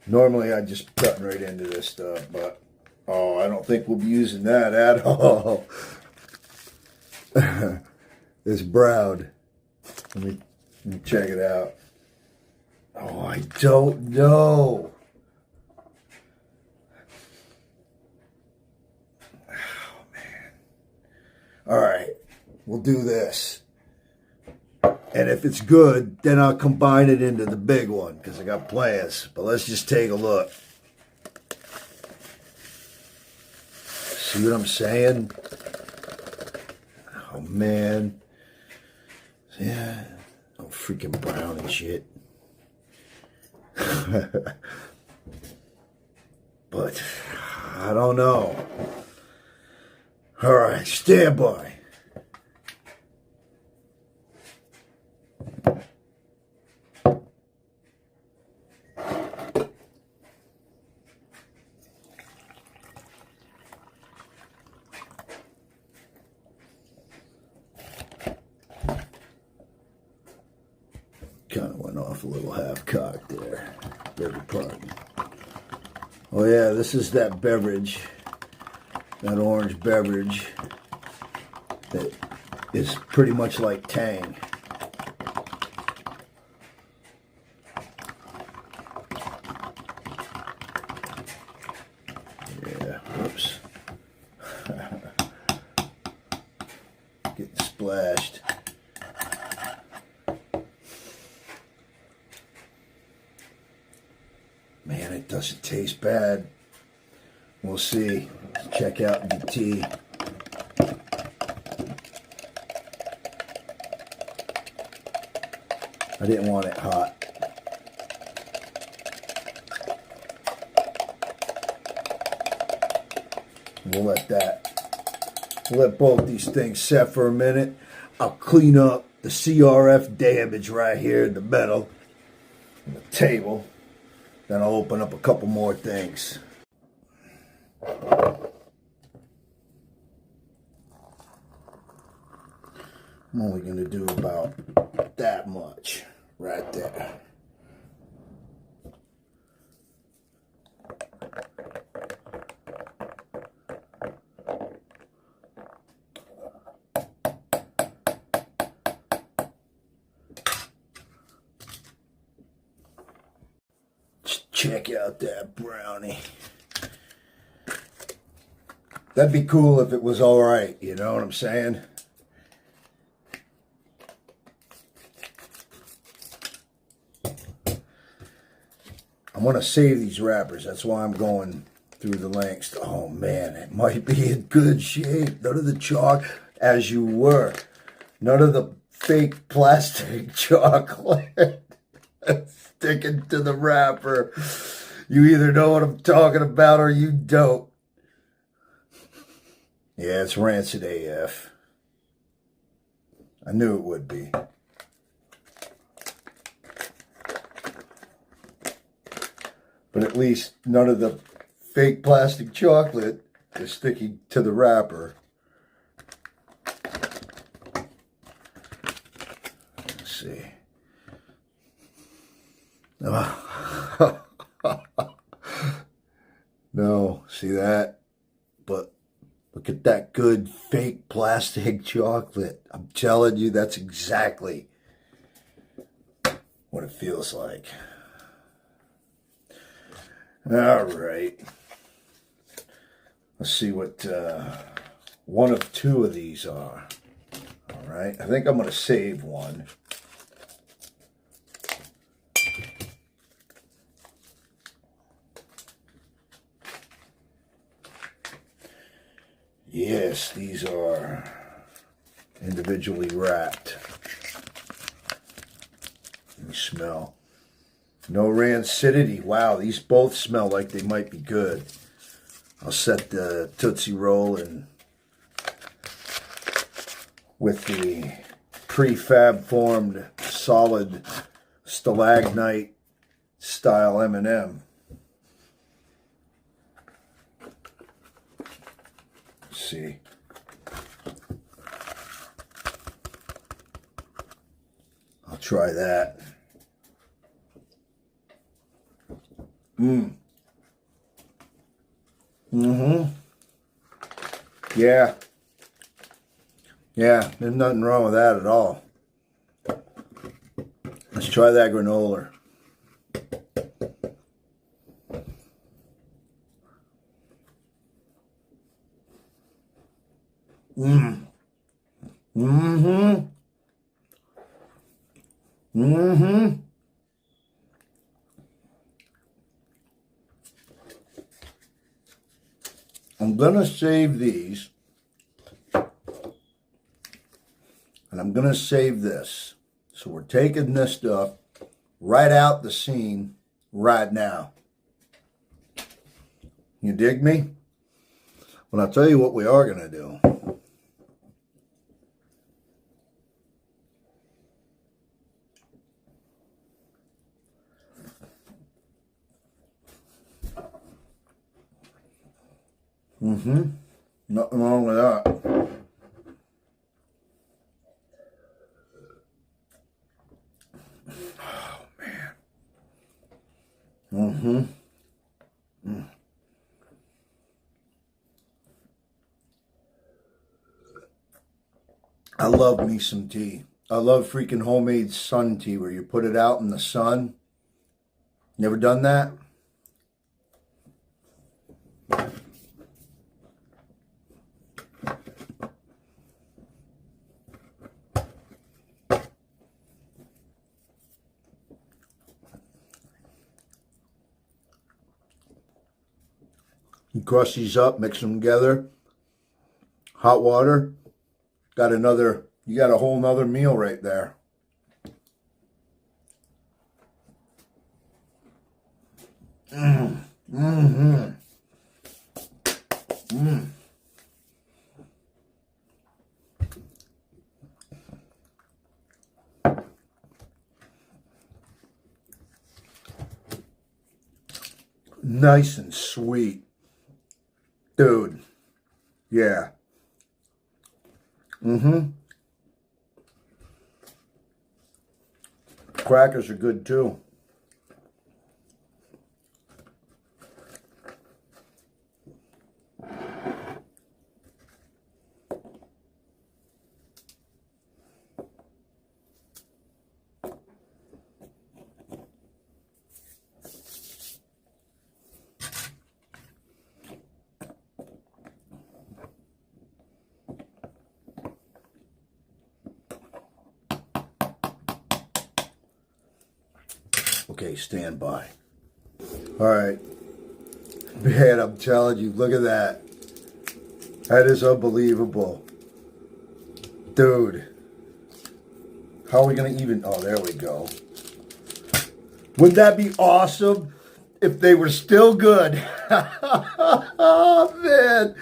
Normally I just cut right into this stuff, but I don't think we'll be using that at all. It's brown. Let me check it out. Oh, I don't know. Oh, man. All right, we'll do this. And if it's good, then I'll combine it into the big one because I got plans. But let's just take a look. See what I'm saying? Oh, man. Yeah. Oh, freaking brown and shit. But I don't know. All right, stand by. Kind of went off a little half-cocked there. Beg your pardon. Oh yeah, this is that beverage, that orange beverage that is pretty much like Tang. Yeah, whoops. Getting splashed. Man, it doesn't taste bad. We'll see. Check out the tea. I didn't want it hot. We'll let both these things set for a minute. I'll clean up the CRF damage right here in the middle on the table. Then I'll open up a couple more things. I'm only going to do about that much right there. Check out that brownie. That'd be cool if it was all right, you know what I'm saying? I'm going to save these wrappers. That's why I'm going through the lengths. Oh, man, it might be in good shape. None of the chalk, as you were. None of the fake plastic chocolate sticking to the wrapper. You either know what I'm talking about or you don't. Yeah, it's rancid AF. I knew it would be. But at least none of the fake plastic chocolate is sticking to the wrapper. Let's see. No, see that? But look at that good fake plastic chocolate. I'm telling you, that's exactly what it feels like. All right. Let's see what one of two of these are. All right. I think I'm going to save one. Yes, these are individually wrapped. Let me smell. No rancidity. Wow, these both smell like they might be good. I'll set the Tootsie Roll in with the prefab formed solid stalagmite style M&M. Let's see. I'll try that. Yeah. Yeah, there's nothing wrong with that at all. Let's try that granola. I'm gonna save these, and I'm gonna save this. So we're taking this stuff right out the scene right now. You dig me? Well, I'll tell you what we are gonna do. Nothing wrong with that. Oh, man. I love me some tea. I love freaking homemade sun tea where you put it out in the sun. Never done that? You crush these up, mix them together. Hot water. You got a whole nother meal right there. Nice and sweet. Dude. Yeah. crackers are good too. Okay, stand by. All right. Man, I'm telling you, look at that. That is unbelievable. Dude. How are we going to even... Oh, there we go. Wouldn't that be awesome if they were still good? Oh, man.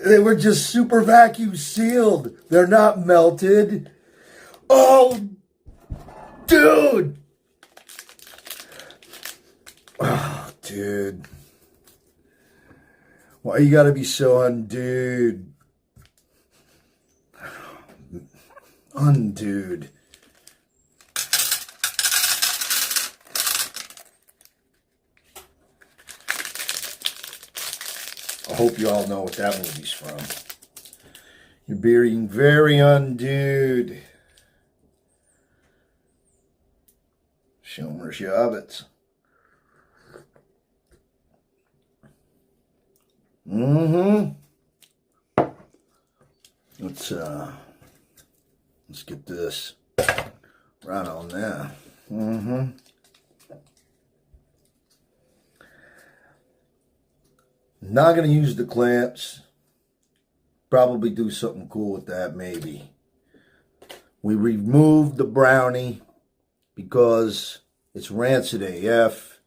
They were just super vacuum sealed. They're not melted. Oh, dude. Oh, dude. Why you gotta be so undude? Undude. I hope you all know what that movie's from. You're being very undude. Shomer Shabbat. Let's get this right on there. Not gonna use the clamps. Probably do something cool with that, maybe. We removed the brownie because it's rancid AF.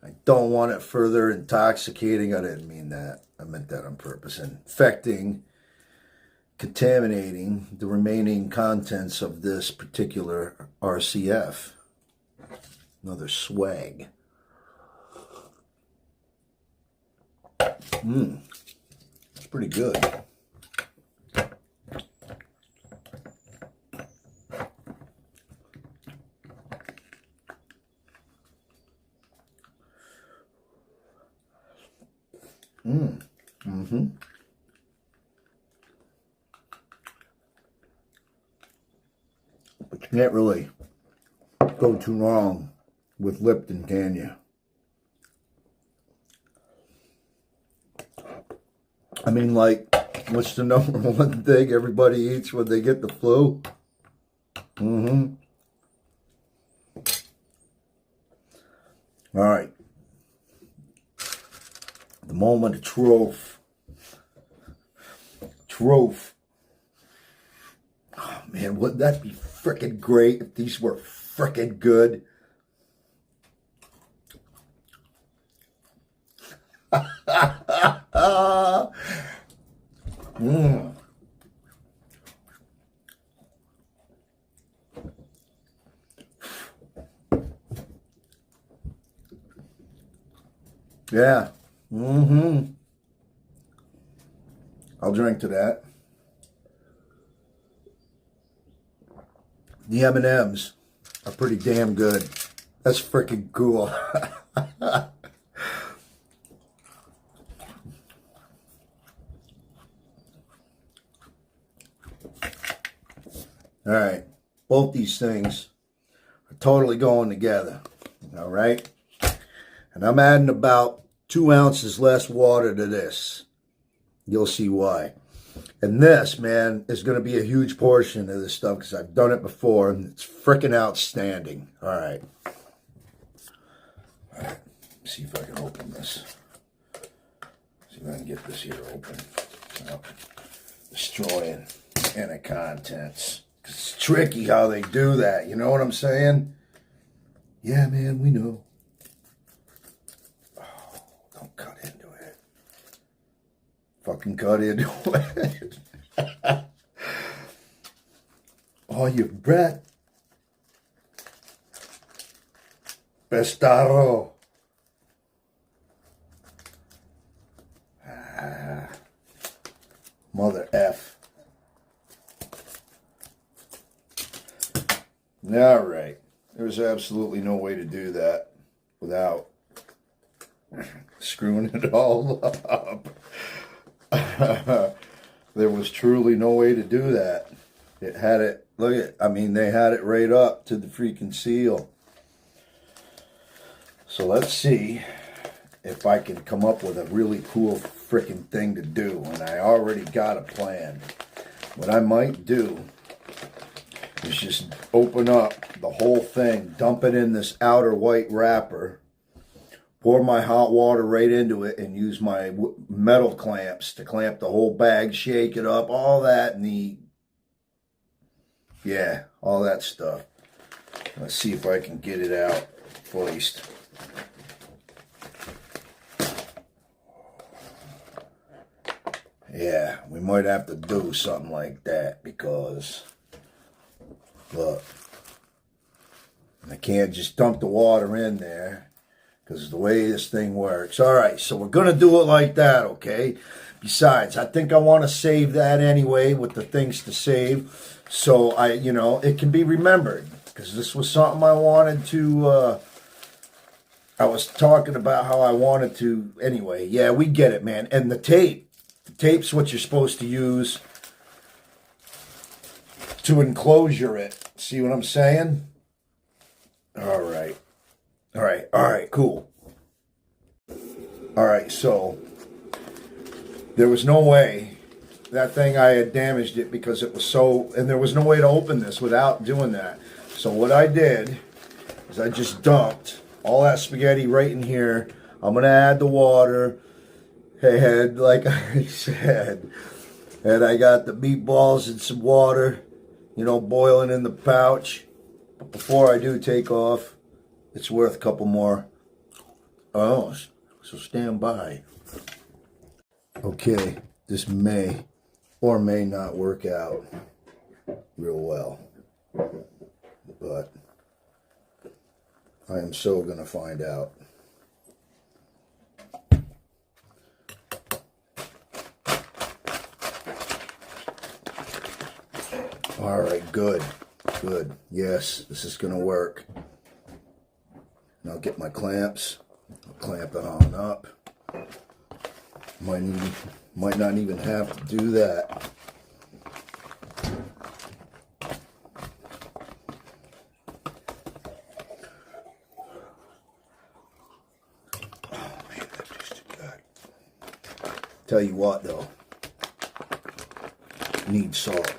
I don't want it further intoxicating. I didn't mean that. I meant that on purpose. Infecting, contaminating the remaining contents of this particular RCF. Another swag. It's pretty good. But you can't really go too wrong with Lipton, can you? I mean, like, what's the number one thing everybody eats when they get the flu? All right. The moment of truth. Truth. Oh, man, wouldn't that be frickin' great if these were frickin' good? Yeah. I'll drink to that. The M&Ms are pretty damn good. That's freaking cool. All right. Both these things are totally going together. All right. And I'm adding about 2 ounces less water to this. You'll see why. And this, man, is going to be a huge portion of this stuff because I've done it before and it's freaking outstanding. All right. All right. Let's see if I can open this. See if I can get this here open. Without destroying any contents. It's tricky how they do that. You know what I'm saying? Yeah, man, we know. Oh, don't cut into it. Fucking cut into it. Oh, you brat. Pestaro. Mother F. All right. There's absolutely no way to do that without screwing it all up. There was truly no way to do that. It had it, look at, I mean, they had it right up to the freaking seal. So let's see if I can come up with a really cool freaking thing to do. And I already got a plan. What I might do is just open up the whole thing, dump it in this outer white wrapper, pour my hot water right into it, and use my metal clamps to clamp the whole bag, shake it up, all that neat. Yeah, all that stuff. Let's see if I can get it out first. Yeah, we might have to do something like that because, look, I can't just dump the water in there because the way this thing works. All right, so we're going to do it like that, okay? Besides, I think I want to save that anyway with the things to save. So, it can be remembered because this was something I wanted to, I was talking about how I wanted to, anyway. Yeah, we get it, man. And the tape. Tape's what you're supposed to use to enclosure it. See what I'm saying? All right. All right, cool. All right, so there was no way that thing I had damaged it because it was so, and there was no way to open this without doing that. So what I did is I just dumped all that spaghetti right in here. I'm going to add the water. And like I said, and I got the meatballs and some water, boiling in the pouch. But before I do take off, it's worth a couple more. Oh, so stand by. Okay, this may or may not work out real well. But I am so going to find out. All right, good. Yes, this is going to work. And I'll get my clamps. I'll clamp it on up. Might not even have to do that. Oh man, that tasted good. Tell you what though, need salt.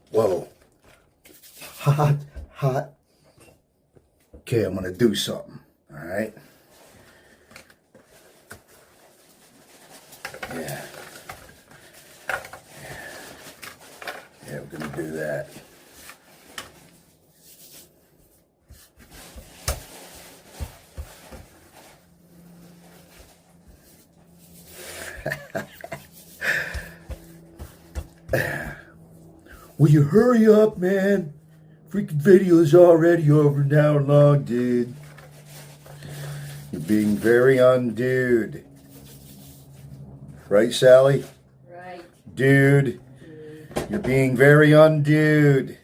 Whoa. Hot. Okay, I'm going to do something. All right. Yeah, we're going to do that. Will you hurry up, man? Freaking video is already over an hour long, dude. You're being very undude. Right, Sally? Right. Dude. You're being very undude.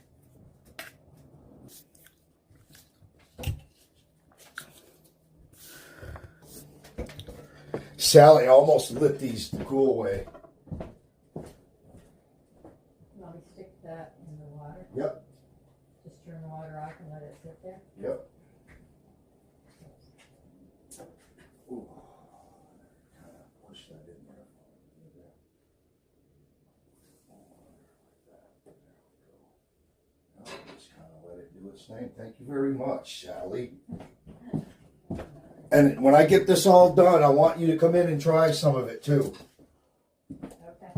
Sally almost lit these to cool away. Want me to stick that in the water? Yep. Just turn the water off and let it sit there? Yep. Ooh. Kind of push that in there. Just kind of let it do its thing. Thank you very much, Sally. And when I get this all done, I want you to come in and try some of it too. Okay.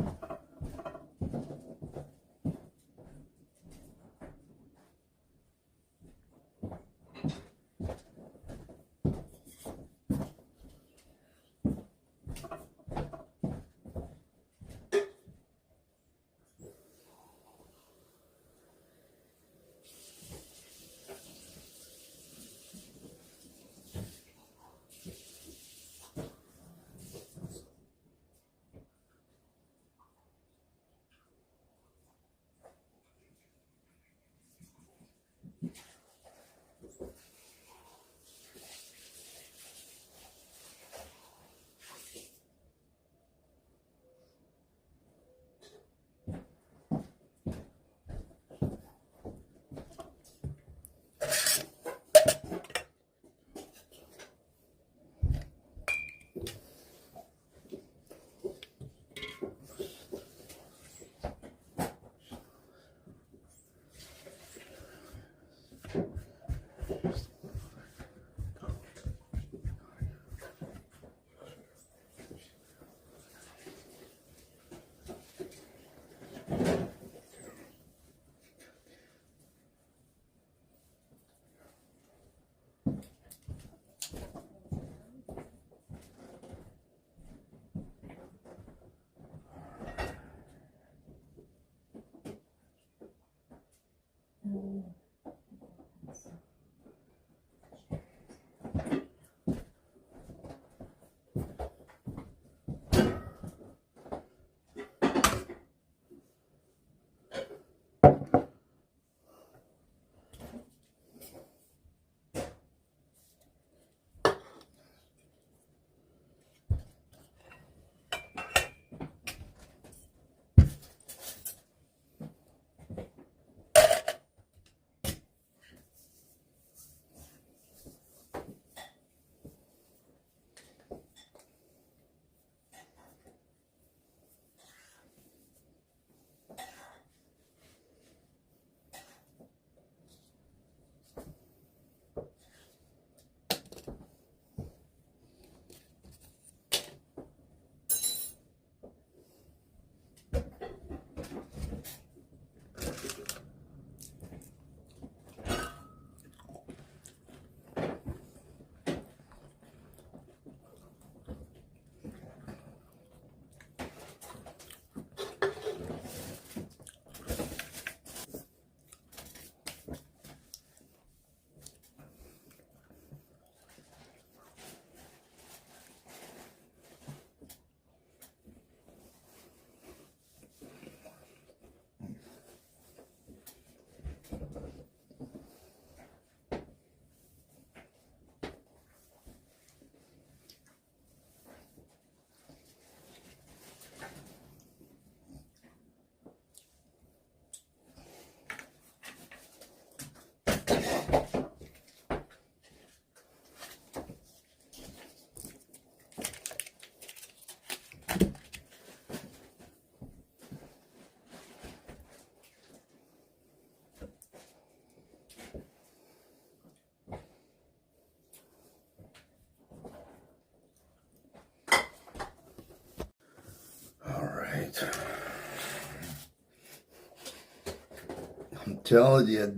I'm telling you,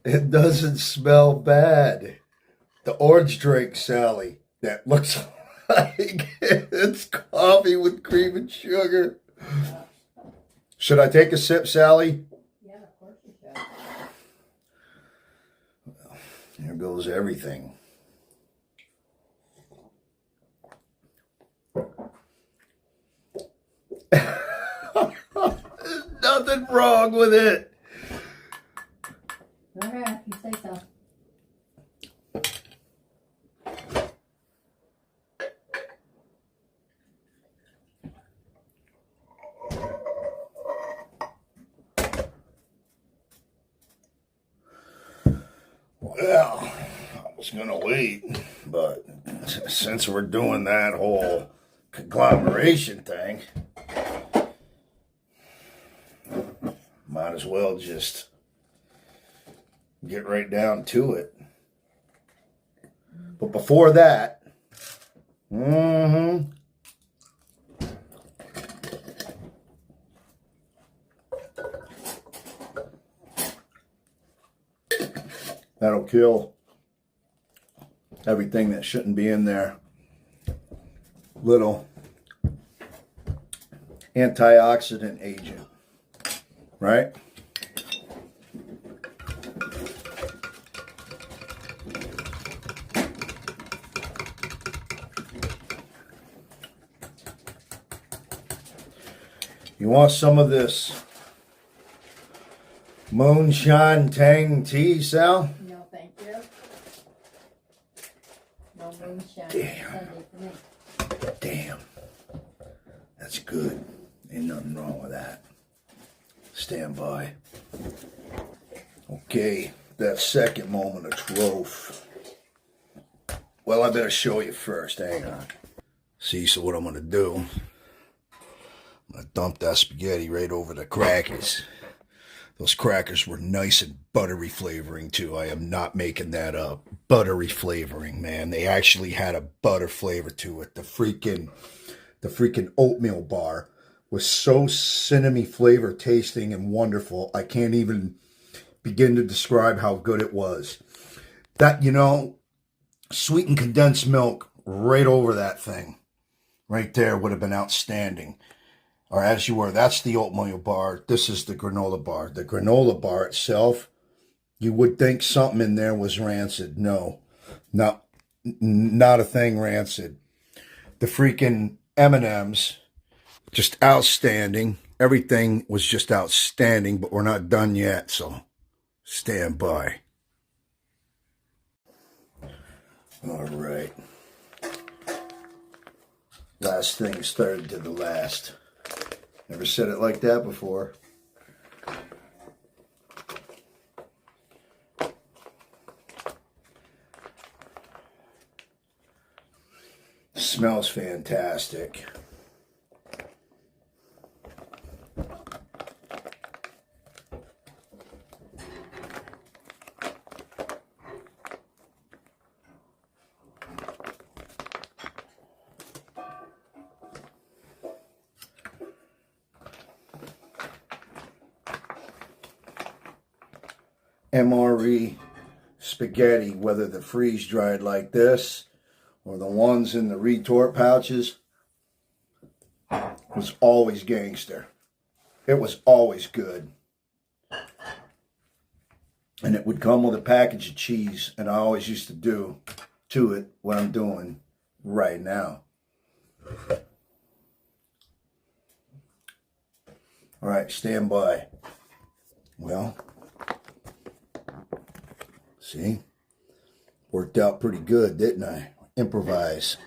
it doesn't smell bad. The orange drink, Sally, that looks like it's coffee with cream and sugar. Should I take a sip, Sally? Yeah, of course you should. Well, there goes everything. There's nothing wrong with it. Okay, you say so. Well, I was gonna wait, but since we're doing that whole conglomeration thing, might as well just get right down to it. But before that, that'll kill everything that shouldn't be in there. Little antioxidant agent, right? You want some of this moonshine tang tea, Sal? No, thank you. No moonshine. Damn. Sunday for me. Damn. That's good. Ain't nothing wrong with that. Stand by. Okay, that second moment of truth. Well, I better show you first. Hang on. See, so what I'm going to do, I'm going to dump that spaghetti right over the crackers. Those crackers were nice and buttery flavoring too. I am not making that up. Buttery flavoring, man. They actually had a butter flavor to it. The freaking oatmeal bar was so cinnamony flavor tasting and wonderful. I can't even begin to describe how good it was. That, you know, sweetened condensed milk right over that thing. Right there would have been outstanding. Or as you were, that's the oatmeal bar. This is the granola bar. The granola bar itself, you would think something in there was rancid. No, not a thing rancid. The freaking M&Ms, just outstanding. Everything was just outstanding, but we're not done yet, so stand by. All right. Last thing is third to the last. Never said it like that before. Smells fantastic. MRE spaghetti, whether they're freeze dried like this or the ones in the retort pouches, was always gangster. It was always good. And it would come with a package of cheese, and I always used to do to it what I'm doing right now. All right, stand by. Well, see, worked out pretty good, didn't I? Improvise.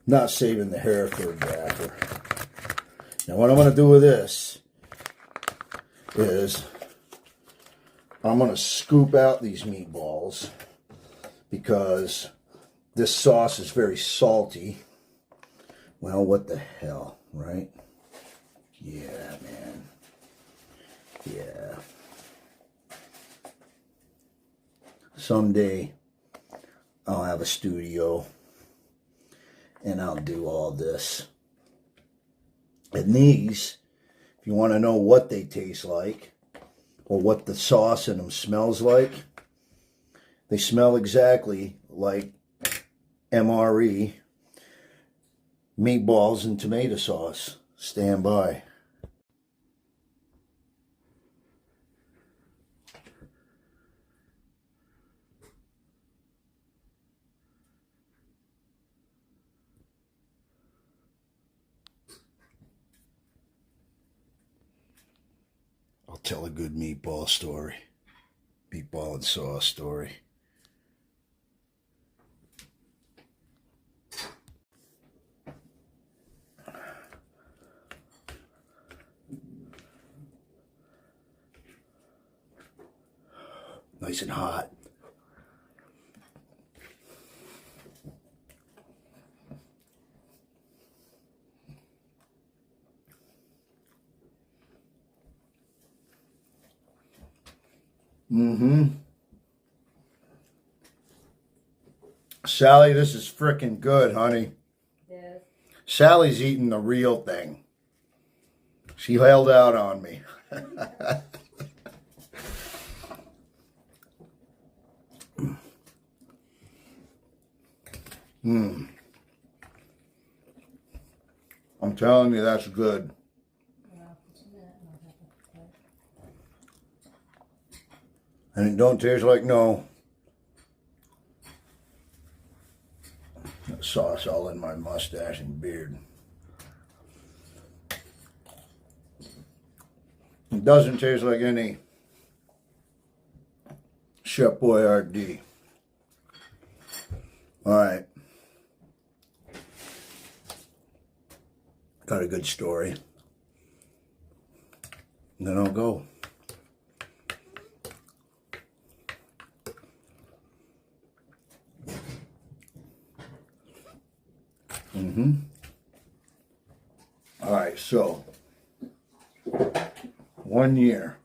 Not saving the hair for a gaffer. Now what I'm going to do with this is I'm going to scoop out these meatballs because this sauce is very salty. Well, what the hell, right? Yeah, man. Yeah. Someday I'll have a studio and I'll do all this. And these, if you want to know what they taste like, or what the sauce in them smells like, they smell exactly like MRE meatballs and tomato sauce. Stand by. I'll tell a good meatball story. Meatball and sauce story. Nice and hot. Sally, this is frickin' good, honey. Yes. Sally's eating the real thing. She held out on me. I'm telling you, that's good. And it don't taste like no. Sauce all in my mustache and beard. It doesn't taste like any Chef Boyardee. Alright. Got a good story. And then I'll go. Alright, so 1 year.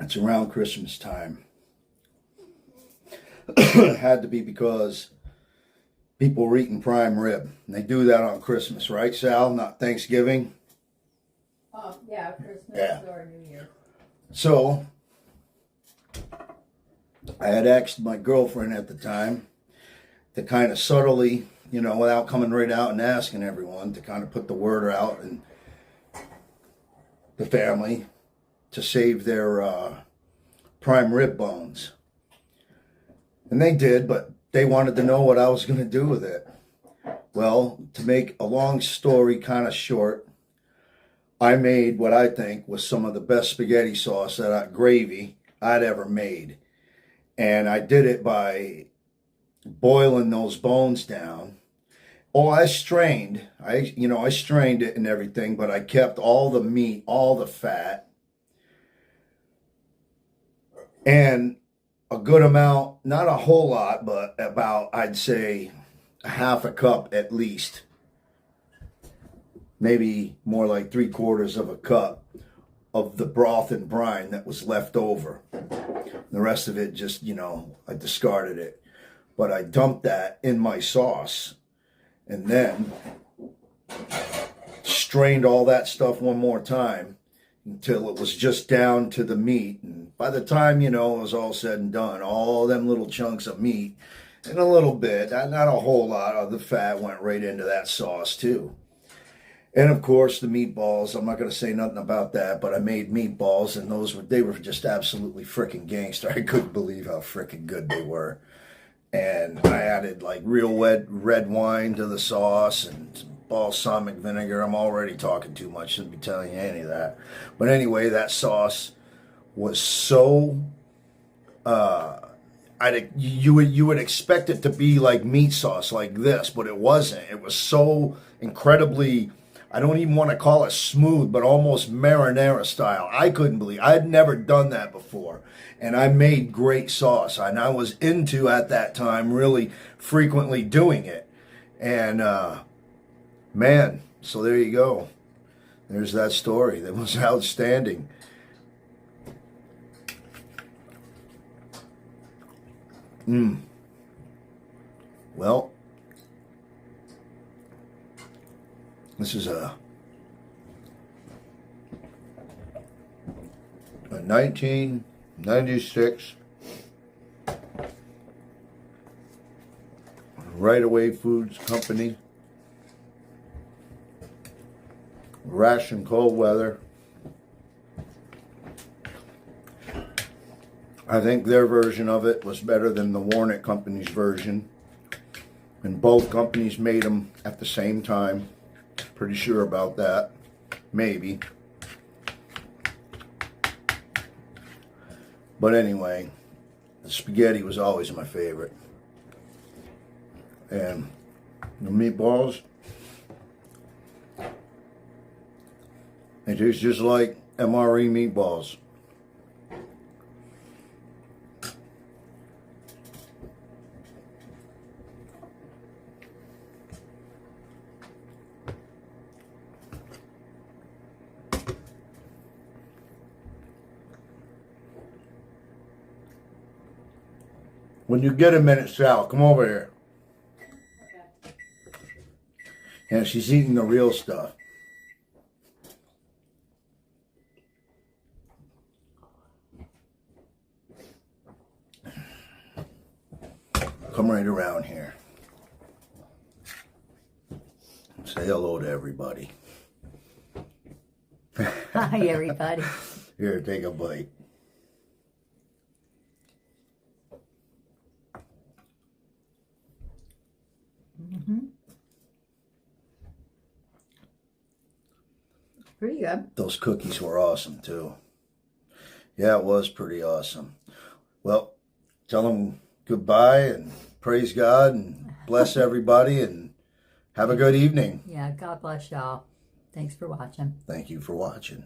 It's around Christmas time. It had to be because people were eating prime rib. And they do that on Christmas, right, Sal? Not Thanksgiving? Yeah, Christmas or New Year. So, I had asked my girlfriend at the time to kind of subtly, you know, without coming right out and asking everyone, to kind of put the word out and the family to save their prime rib bones. And they did, but they wanted to know what I was going to do with it. Well, to make a long story kind of short, I made what I think was some of the best spaghetti sauce, gravy I'd ever made. And I did it by boiling those bones down. Oh, I strained it and everything, but I kept all the meat, all the fat, and a good amount, not a whole lot, but about, I'd say, a half a cup at least. Maybe more like 3/4 of a cup of the broth and brine that was left over. The rest of it just, you know, I discarded it. But I dumped that in my sauce and then strained all that stuff one more time until it was just down to the meat. And by the time, you know, it was all said and done, all them little chunks of meat and a little bit, not a whole lot of the fat, went right into that sauce too. And of course the meatballs, I'm not going to say nothing about that, but I made meatballs and they were just absolutely freaking gangster. I couldn't believe how freaking good they were. And I added like real red wine to the sauce and some balsamic vinegar. I'm already talking too much, shouldn't be telling you any of that. But anyway, that sauce was so, you would expect it to be like meat sauce like this, but it wasn't. It was so incredibly, I don't even want to call it smooth, but almost marinara style. I couldn't believe, I had never done that before. And I made great sauce. And I was into, at that time, really frequently doing it. And, man, so there you go. There's that story. That was outstanding. Well, this is a 1996 Right Away Foods Company ration cold weather. I think their version of it was better than the Warnick Company's version, and both companies made them at the same time. Pretty sure about that. Maybe. But anyway, the spaghetti was always my favorite. And the meatballs, they taste just like MRE meatballs. When you get a minute, Sal, come over here. Okay. Yeah, she's eating the real stuff. Come right around here. Say hello to everybody. Hi, everybody. Here, take a bite. Pretty good. Those cookies were awesome, too. Yeah, it was pretty awesome. Well, tell them goodbye and praise God and bless everybody and have a good evening. Yeah, God bless y'all. Thanks for watching. Thank you for watching.